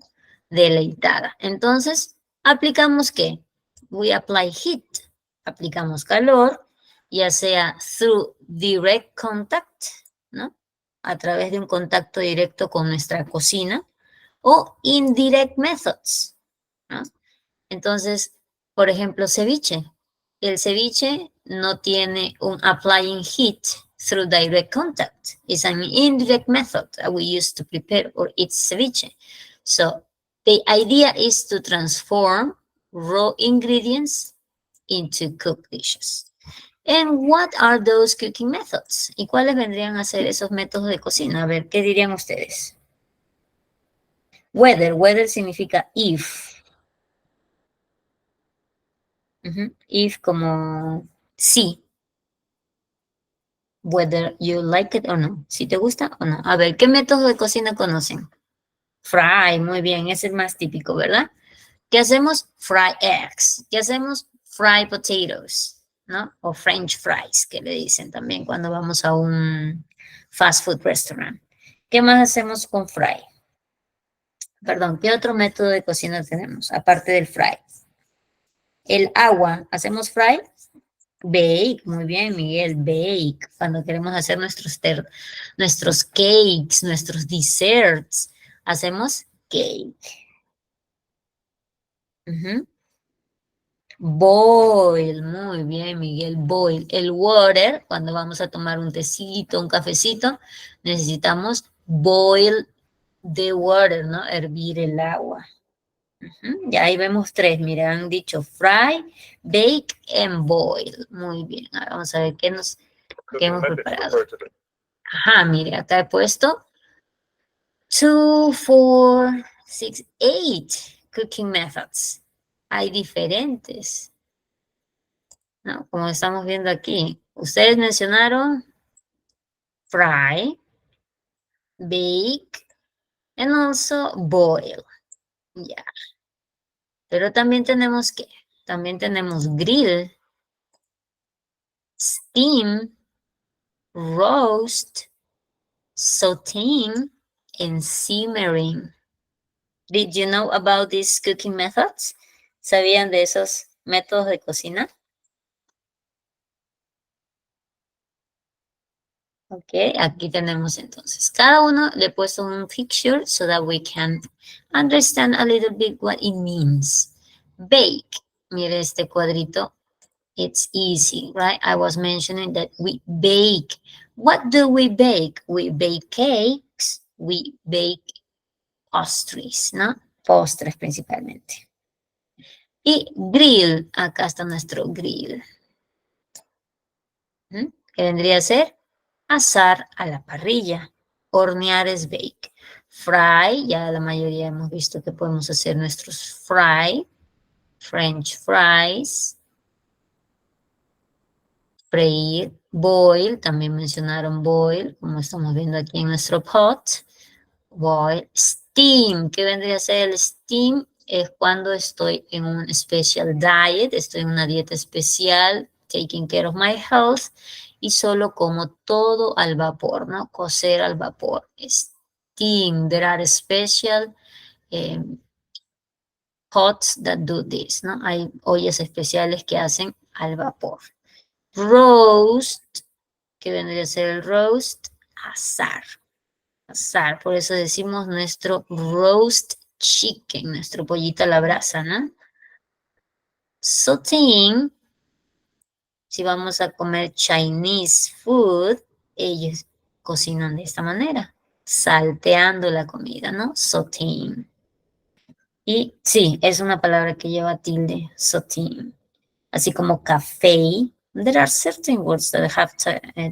Deleitada. Entonces, aplicamos ¿qué? We apply heat. Aplicamos calor, ya sea through direct contact, ¿no? A través de un contacto directo con nuestra cocina, o indirect methods, ¿no? Entonces, por ejemplo, ceviche. El ceviche no tiene un applying heat through direct contact. It's an indirect method that we use to prepare or eat ceviche. So the idea is to transform raw ingredients into cooked dishes. And what are those cooking methods? ¿Y cuáles vendrían a ser esos métodos de cocina? A ver, ¿qué dirían ustedes? Whether significa if. If como sí. Whether you like it or no. Si te gusta o no. A ver, ¿qué métodos de cocina conocen? Fry, muy bien, ese es el más típico, ¿verdad? ¿Qué hacemos? Fry eggs. ¿Qué hacemos? Fry potatoes, ¿no? O French fries, que le dicen también cuando vamos a un fast food restaurant. ¿Qué más hacemos con fry? Perdón, ¿qué otro método de cocina tenemos? Aparte del fry. El agua, ¿hacemos fry? Bake, muy bien, Miguel, bake. Cuando queremos hacer nuestros cakes, nuestros desserts, hacemos cake. Boil, muy bien, Miguel, boil. El water, cuando vamos a tomar un tecito, un cafecito, necesitamos boil the water, ¿no? Hervir el agua. Ya ahí vemos tres, mira, han dicho fry, bake and boil. Muy bien, ahora vamos a ver qué hemos preparado. Ajá, mire, acá he puesto 2, 4, 6, 8 cooking methods. Hay diferentes, ¿no? Como estamos viendo aquí. Ustedes mencionaron fry, bake, and also boil. Ya. Pero también tenemos ¿qué? También tenemos grill, steam, roast, sauteing, and simmering. Did you know about these cooking methods? ¿Sabían de esos métodos de cocina? Ok, aquí tenemos entonces. Cada uno le he puesto un picture so that we can understand a little bit what it means. Bake. Mire este cuadrito. It's easy, right? I was mentioning that we bake. What do we bake? We bake cakes. We bake pastries, ¿no? Postres principalmente. Y grill. Acá está nuestro grill. Que vendría a ser asar a la parrilla. Hornear es bake. Fry, ya la mayoría hemos visto que podemos hacer nuestros fry. French fries. Freír. Boil, también mencionaron boil, como estamos viendo aquí en nuestro pot. Boil. Steam, ¿qué vendría a ser el steam? Es cuando estoy en un special diet, estoy en una dieta especial, taking care of my health, y solo como todo al vapor, ¿no? Cocer al vapor. Steam, there are special pots that do this, ¿no? Hay ollas especiales que hacen al vapor. Roast, ¿qué vendría a ser el roast? Asar. Asar, por eso decimos nuestro roast chicken, nuestro pollito a la brasa, ¿no? Sautéing, si vamos a comer Chinese food, ellos cocinan de esta manera, salteando la comida, ¿no? Sautéing. Y sí, es una palabra que lleva tilde, sautéing. Así como café. There are certain words that have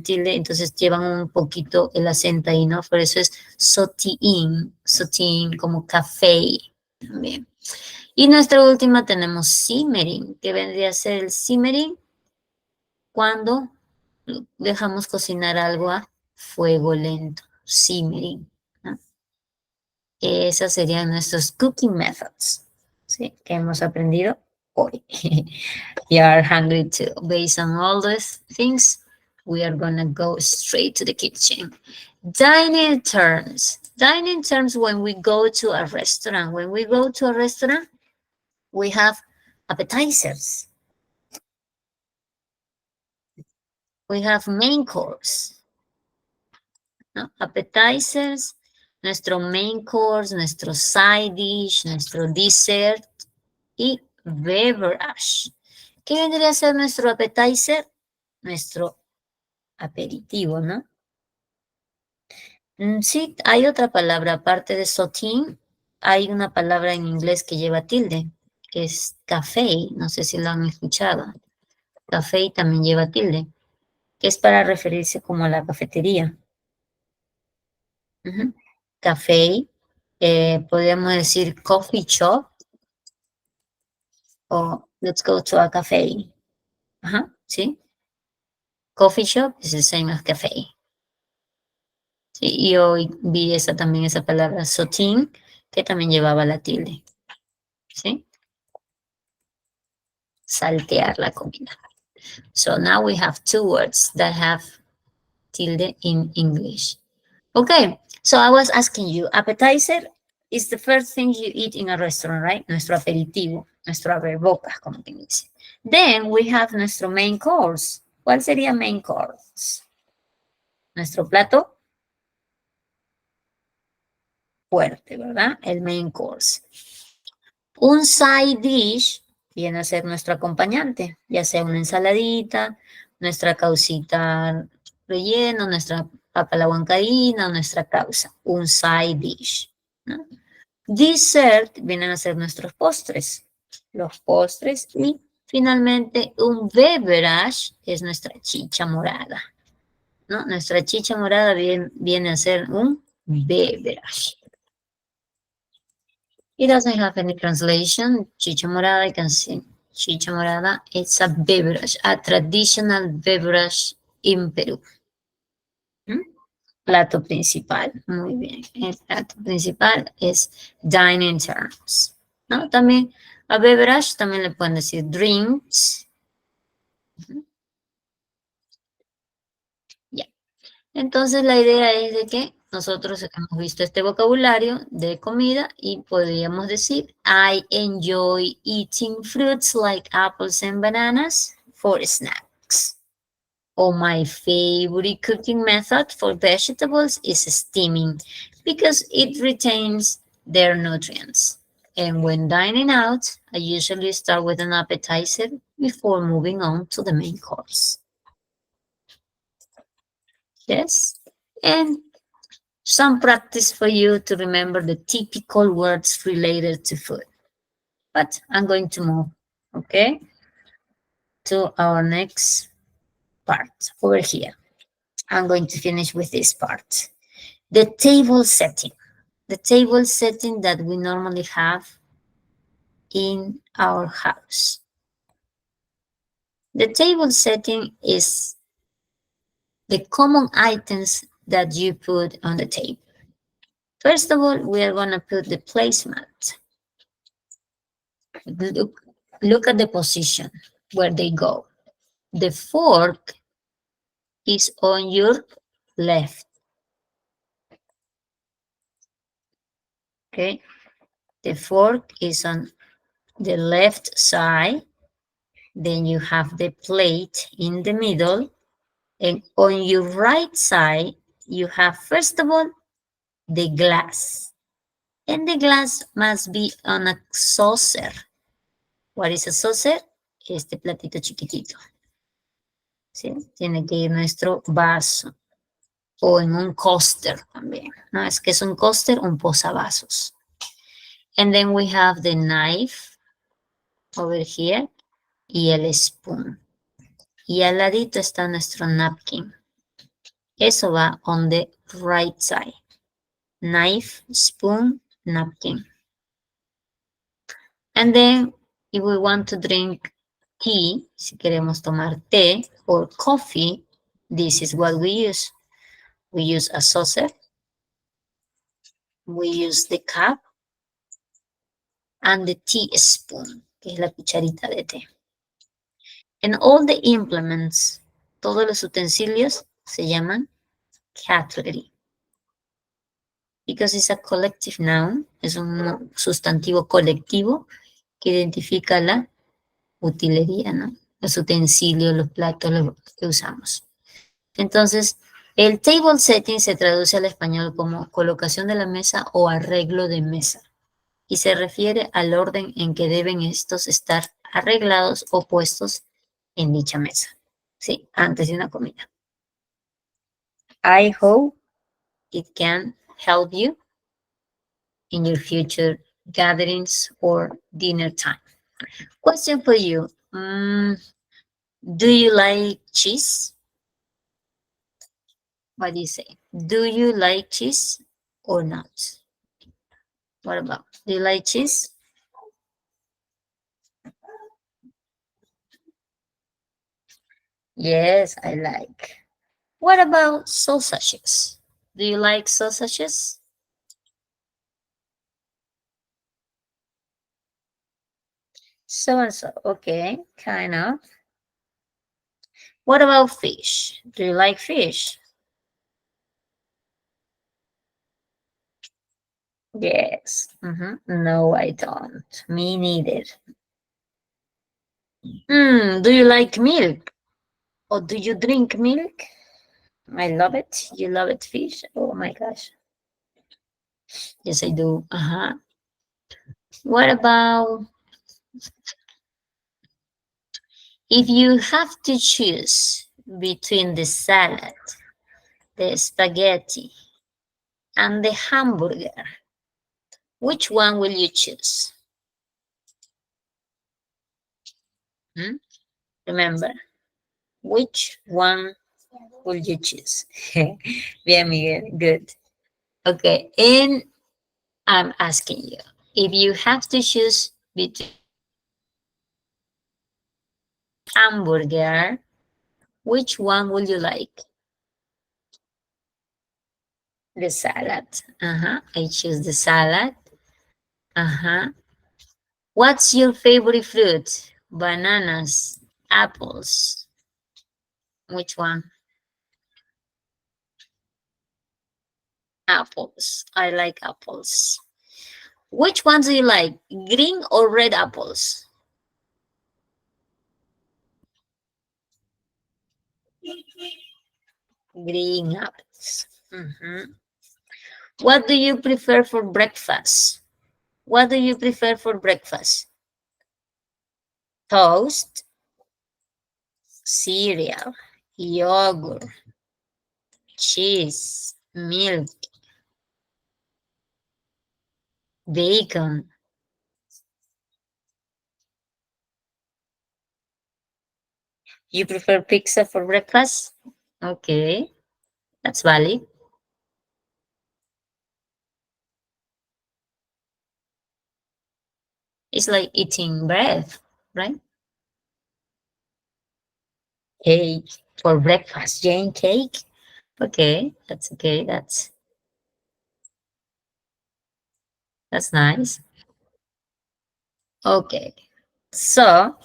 tilde, entonces llevan un poquito el acento ahí, ¿no? Por eso es sautéing, sautéing como café también. Y nuestra última tenemos simmering, que vendría a ser el simmering cuando dejamos cocinar algo a fuego lento, simmering, ¿no? Esas serían nuestros cooking methods, ¿sí? Que hemos aprendido hoy. You are hungry too. Based on all these things, we are gonna go straight to the kitchen. Dining terms. Dining terms when we go to a restaurant. When we go to a restaurant, we have appetizers. We have main course. ¿No? Appetizers, nuestro main course, nuestro side dish, nuestro dessert y beverage. ¿Qué vendría a ser nuestro appetizer? Nuestro aperitivo, ¿no? Sí, hay otra palabra, aparte de sautéing, hay una palabra en inglés que lleva tilde, que es café, no sé si lo han escuchado. Café también lleva tilde, que es para referirse como a la cafetería. Café, podríamos decir coffee shop, o let's go to a café. ¿Sí? Coffee shop is the same as café. Sí, y hoy vi también esa palabra sautéing, que también llevaba la tilde. ¿Sí? Saltear la comida. So now we have two words that have tilde in English. Okay, so I was asking you, appetizer is the first thing you eat in a restaurant, right? Nuestro aperitivo, nuestro abrebocas, como quien dice. Then we have nuestro main course. ¿Cuál sería main course? Nuestro plato fuerte, ¿verdad? El main course. Un side dish viene a ser nuestro acompañante, ya sea una ensaladita, nuestra causita relleno, nuestra papa a la huancaína, nuestra causa, un side dish, ¿no? Dessert vienen a ser nuestros postres, los postres, y finalmente un beverage es nuestra chicha morada, ¿no? Nuestra chicha morada viene a ser un beverage. It doesn't have any translation. Chicha morada, I can see. Chicha morada, it's a beverage, a traditional beverage in Perú. Plato principal, muy bien. El plato principal es dining terms, ¿no? También a beverage también le pueden decir drinks. Ya. Entonces la idea es de que nosotros hemos visto este vocabulario de comida y podríamos decir, I enjoy eating fruits like apples and bananas for snacks. Or my favorite cooking method for vegetables is steaming because it retains their nutrients. And when dining out, I usually start with an appetizer before moving on to the main course. Yes, and some practice for you to remember the typical words related to food. But I'm going to move, okay, to our next part over here. I'm going to finish with this part. The table setting. The table setting that we normally have in our house. The table setting is the common items that you put on the table. First of all, we are going to put the placemat. Look at the position where they go. The fork is on your left. Okay, the fork is on the left side. Then you have the plate in the middle. And on your right side, you have, first of all, the glass. And the glass must be on a saucer. What is a saucer? Este platito chiquitito. ¿Sí? Tiene que ir nuestro vaso. O en un coaster también. No, es que es un coaster, un posavasos. And then we have the knife over here y el spoon. Y al ladito está nuestro napkin. Eso va on the right side. Knife, spoon, napkin. And then if we want to drink tea, si queremos tomar té or coffee, this is what we use. We use a saucer. We use the cup and the teaspoon, que es la cucharita de té. And all the implements, todos los utensilios se llaman cutlery. Because it's a collective noun, es un sustantivo colectivo que identifica la utilería, ¿no? Los utensilios, los platos los que usamos. Entonces, el table setting se traduce al español como colocación de la mesa o arreglo de mesa. Y se refiere al orden en que deben estos estar arreglados o puestos en dicha mesa. Sí, antes de una comida. I hope it can help you in your future gatherings or dinner time. Question for you. Do you like cheese? What do you say? Do you like cheese or not? What about? Do you like cheese? Yes, I like. What about sausages? Do you like sausages? So and so, okay, kind of. What about fish? Do you like fish? Yes. No, I don't. Me neither. Do you like milk? Or do you drink milk? I love it. You love it, fish? Oh my gosh. Yes, I do. What about if you have to choose between the salad, the spaghetti, and the hamburger, which one will you choose? Remember, which one will you choose? Bien, Miguel, good. Okay, and I'm asking you, if you have to choose between hamburger, which one will you like? The salad. I choose the salad. What's your favorite fruit? Bananas, apples. Which one? Apples. I like apples. Which ones do you like? Green or red apples? Green apples. What do you prefer for breakfast? What do you prefer for breakfast? Toast, cereal, yogurt, cheese, milk, bacon. You prefer pizza for breakfast? Okay, that's valid. It's like eating bread, right? Cake for breakfast, Jane, cake. Okay, that's okay. That's nice. Okay, so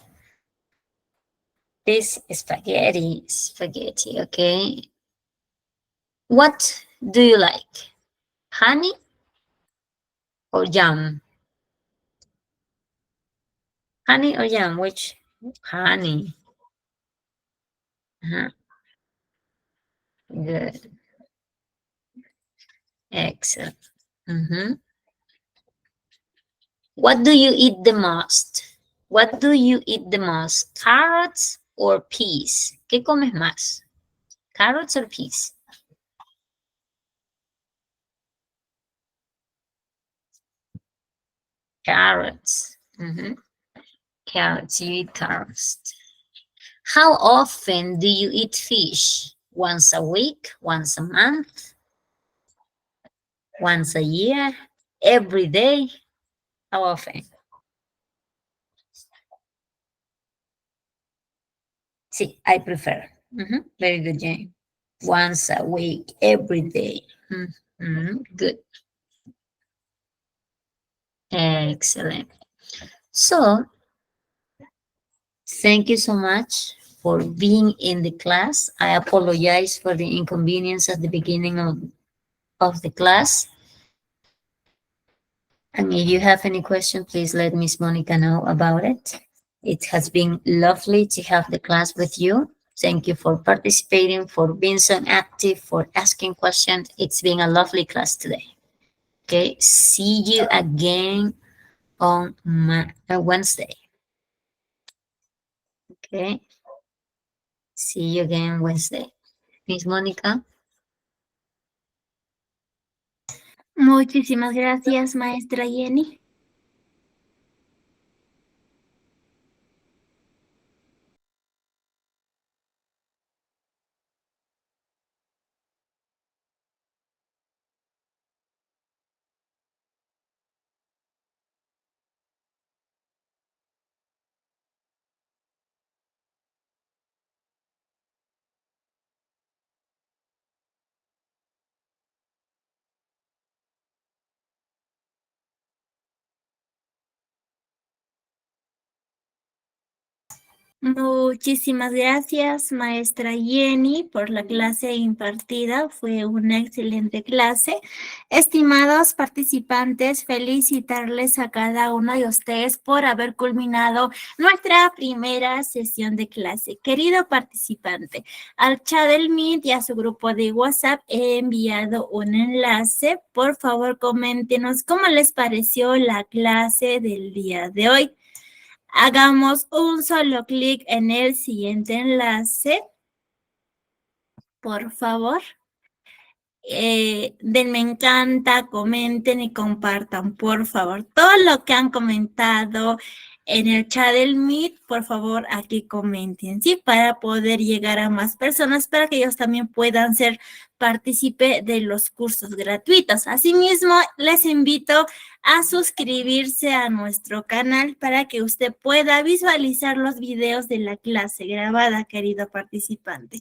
this spaghetti. Okay, what do you like? Honey or jam? Honey or jam? Which honey? Uh-huh. Good, excellent. Mhm. What do you eat the most? What do you eat the most? Carrots or peas? ¿Qué comes más? Carrots or peas? Carrots. Carrots, you eat carrots. How often do you eat fish? Once a week? Once a month? Once a year? Every day? How often? See, I prefer. Very good, Jane. Once a week, every day. Good. Excellent. So, thank you so much for being in the class. I apologize for the inconvenience at the beginning of the class. And if you have any question, please let Miss Monica know about it. It has been lovely to have the class with you. Thank you for participating, for being so active, for asking questions. It's been a lovely class today. Okay, see you again on Wednesday. Okay, see you again Wednesday. Miss Monica. Muchísimas gracias, maestra Jenny. Muchísimas gracias, maestra Jenny, por la clase impartida. Fue una excelente clase. Estimados participantes, felicitarles a cada uno de ustedes por haber culminado nuestra primera sesión de clase. Querido participante, al chat del Meet y a su grupo de WhatsApp he enviado un enlace. Por favor, coméntenos cómo les pareció la clase del día de hoy. Hagamos un solo clic en el siguiente enlace, por favor. Denme me encanta, comenten y compartan, por favor. Todo lo que han comentado en el chat del Meet, por favor, aquí comenten, ¿sí? Para poder llegar a más personas, para que ellos también puedan ser partícipe de los cursos gratuitos. Asimismo, les invito a suscribirse a nuestro canal para que usted pueda visualizar los videos de la clase grabada, querido participante.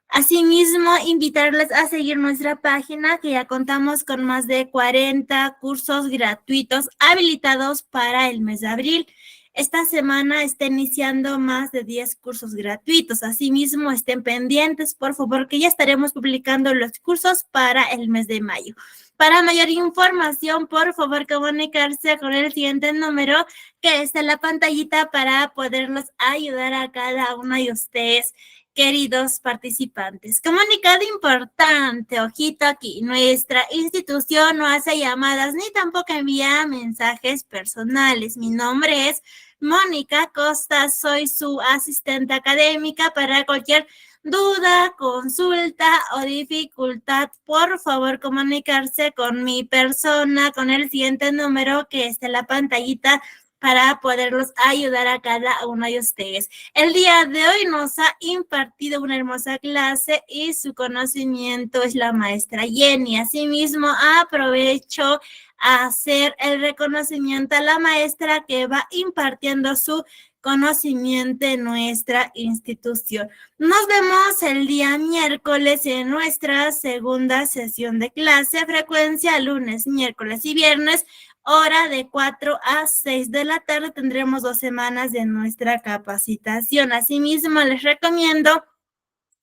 Asimismo, invitarles a seguir nuestra página, que ya contamos con más de 40 cursos gratuitos habilitados para el mes de abril. Esta semana está iniciando más de 10 cursos gratuitos. Asimismo, estén pendientes, por favor, que ya estaremos publicando los cursos para el mes de mayo. Para mayor información, por favor, comunicarse con el siguiente número que está en la pantallita para poderlos ayudar a cada uno de ustedes, queridos participantes. Comunicado importante, ojito aquí, nuestra institución no hace llamadas ni tampoco envía mensajes personales. Mi nombre es Mónica Costa, soy su asistente académica. Para cualquier duda, consulta o dificultad, por favor comunicarse con mi persona, con el siguiente número que está en la pantallita, para poderlos ayudar a cada uno de ustedes. El día de hoy nos ha impartido una hermosa clase y su conocimiento es la maestra Jenny. Asimismo, aprovecho a hacer el reconocimiento a la maestra que va impartiendo su conocimiento en nuestra institución. Nos vemos el día miércoles en nuestra segunda sesión de clase, frecuencia lunes, miércoles y viernes, hora de 4 a 6 de la tarde. Tendremos 2 semanas de nuestra capacitación. Asimismo, les recomiendo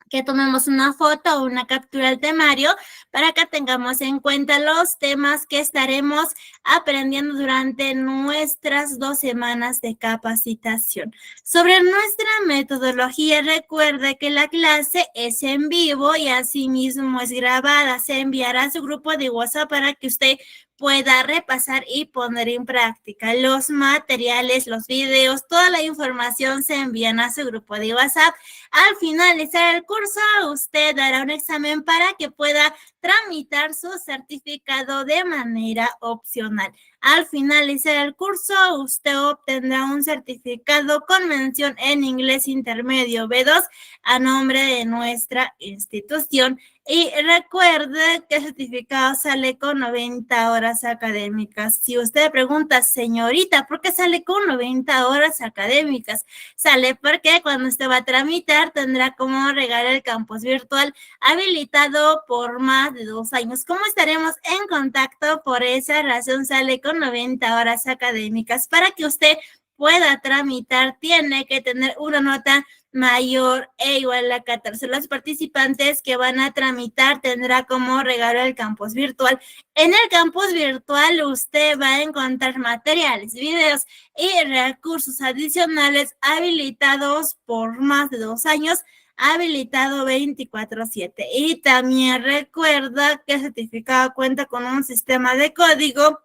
que tomemos una foto o una captura del temario para que tengamos en cuenta los temas que estaremos aprendiendo durante nuestras 2 semanas de capacitación. Sobre nuestra metodología, recuerde que la clase es en vivo y asimismo es grabada. Se enviará a su grupo de WhatsApp para que usted pueda repasar y poner en práctica. Los materiales, los videos, toda la información se envían a su grupo de WhatsApp. Al finalizar el curso, usted dará un examen para que pueda tramitar su certificado de manera opcional. Al finalizar el curso, usted obtendrá un certificado con mención en inglés intermedio B2 a nombre de nuestra institución. Y recuerde que el certificado sale con 90 horas académicas. Si usted pregunta, señorita, ¿por qué sale con 90 horas académicas? Sale porque cuando usted va a tramitar tendrá como regalar el campus virtual habilitado por más de 2 años. ¿Cómo estaremos en contacto? Por esa razón sale con 90 horas académicas. Para que usted pueda tramitar, tiene que tener una nota mayor e igual a 14. Los participantes que van a tramitar tendrá como regalo el campus virtual. En el campus virtual usted va a encontrar materiales, videos y recursos adicionales habilitados por más de 2 años, habilitado 24/7. Y también recuerda que el certificado cuenta con un sistema de código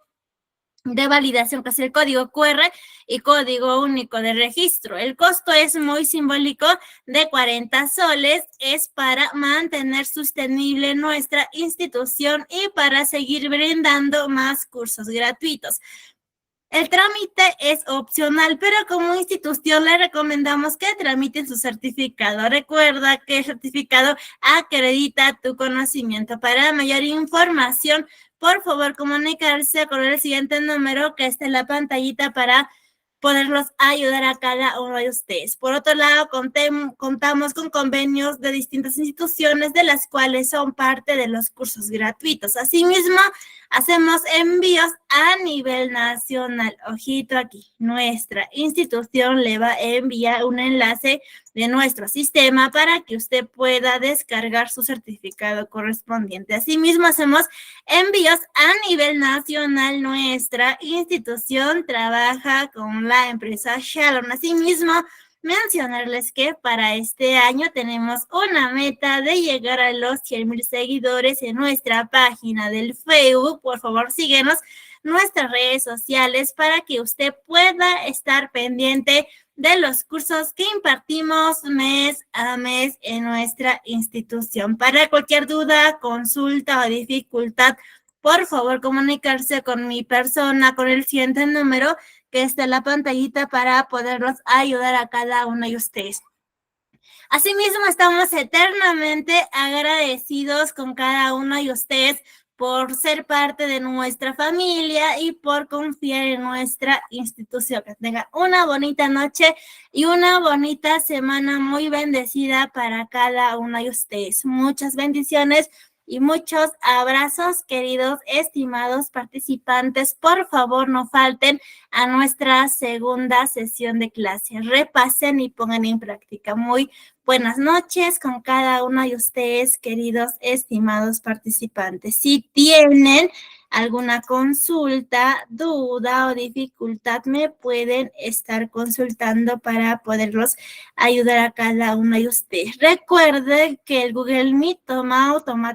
de validación, que es el código QR y código único de registro. El costo es muy simbólico, de 40 soles, es para mantener sostenible nuestra institución y para seguir brindando más cursos gratuitos. El trámite es opcional, pero como institución le recomendamos que tramiten su certificado. Recuerda que el certificado acredita tu conocimiento. Para mayor información, por favor, comunicarse con el siguiente número que está en la pantallita para poderlos ayudar a cada uno de ustedes. Por otro lado, contamos con convenios de distintas instituciones de las cuales son parte de los cursos gratuitos. Asimismo, hacemos envíos a nivel nacional. Ojito aquí, nuestra institución le va a enviar un enlace de nuestro sistema para que usted pueda descargar su certificado correspondiente. Asimismo, hacemos envíos a nivel nacional. Nuestra institución trabaja con la empresa Shalom. Asimismo, mencionarles que para este año tenemos una meta de llegar a los 100,000 seguidores en nuestra página del Facebook. Por favor, síguenos nuestras redes sociales para que usted pueda estar pendiente de los cursos que impartimos mes a mes en nuestra institución. Para cualquier duda, consulta o dificultad, por favor, comunicarse con mi persona, con el siguiente número que está en la pantallita para poderlos ayudar a cada uno de ustedes. Asimismo, estamos eternamente agradecidos con cada uno de ustedes por ser parte de nuestra familia y por confiar en nuestra institución. Que tengan una bonita noche y una bonita semana muy bendecida para cada uno de ustedes. Muchas bendiciones y muchos abrazos, queridos, estimados participantes. Por favor, no falten a nuestra segunda sesión de clase. Repasen y pongan en práctica. Muy buenas noches con cada uno de ustedes, queridos, estimados participantes. Si tienen alguna consulta, duda o dificultad, me pueden estar consultando para poderlos ayudar a cada uno de ustedes. Recuerden que el Google Meet toma automáticamente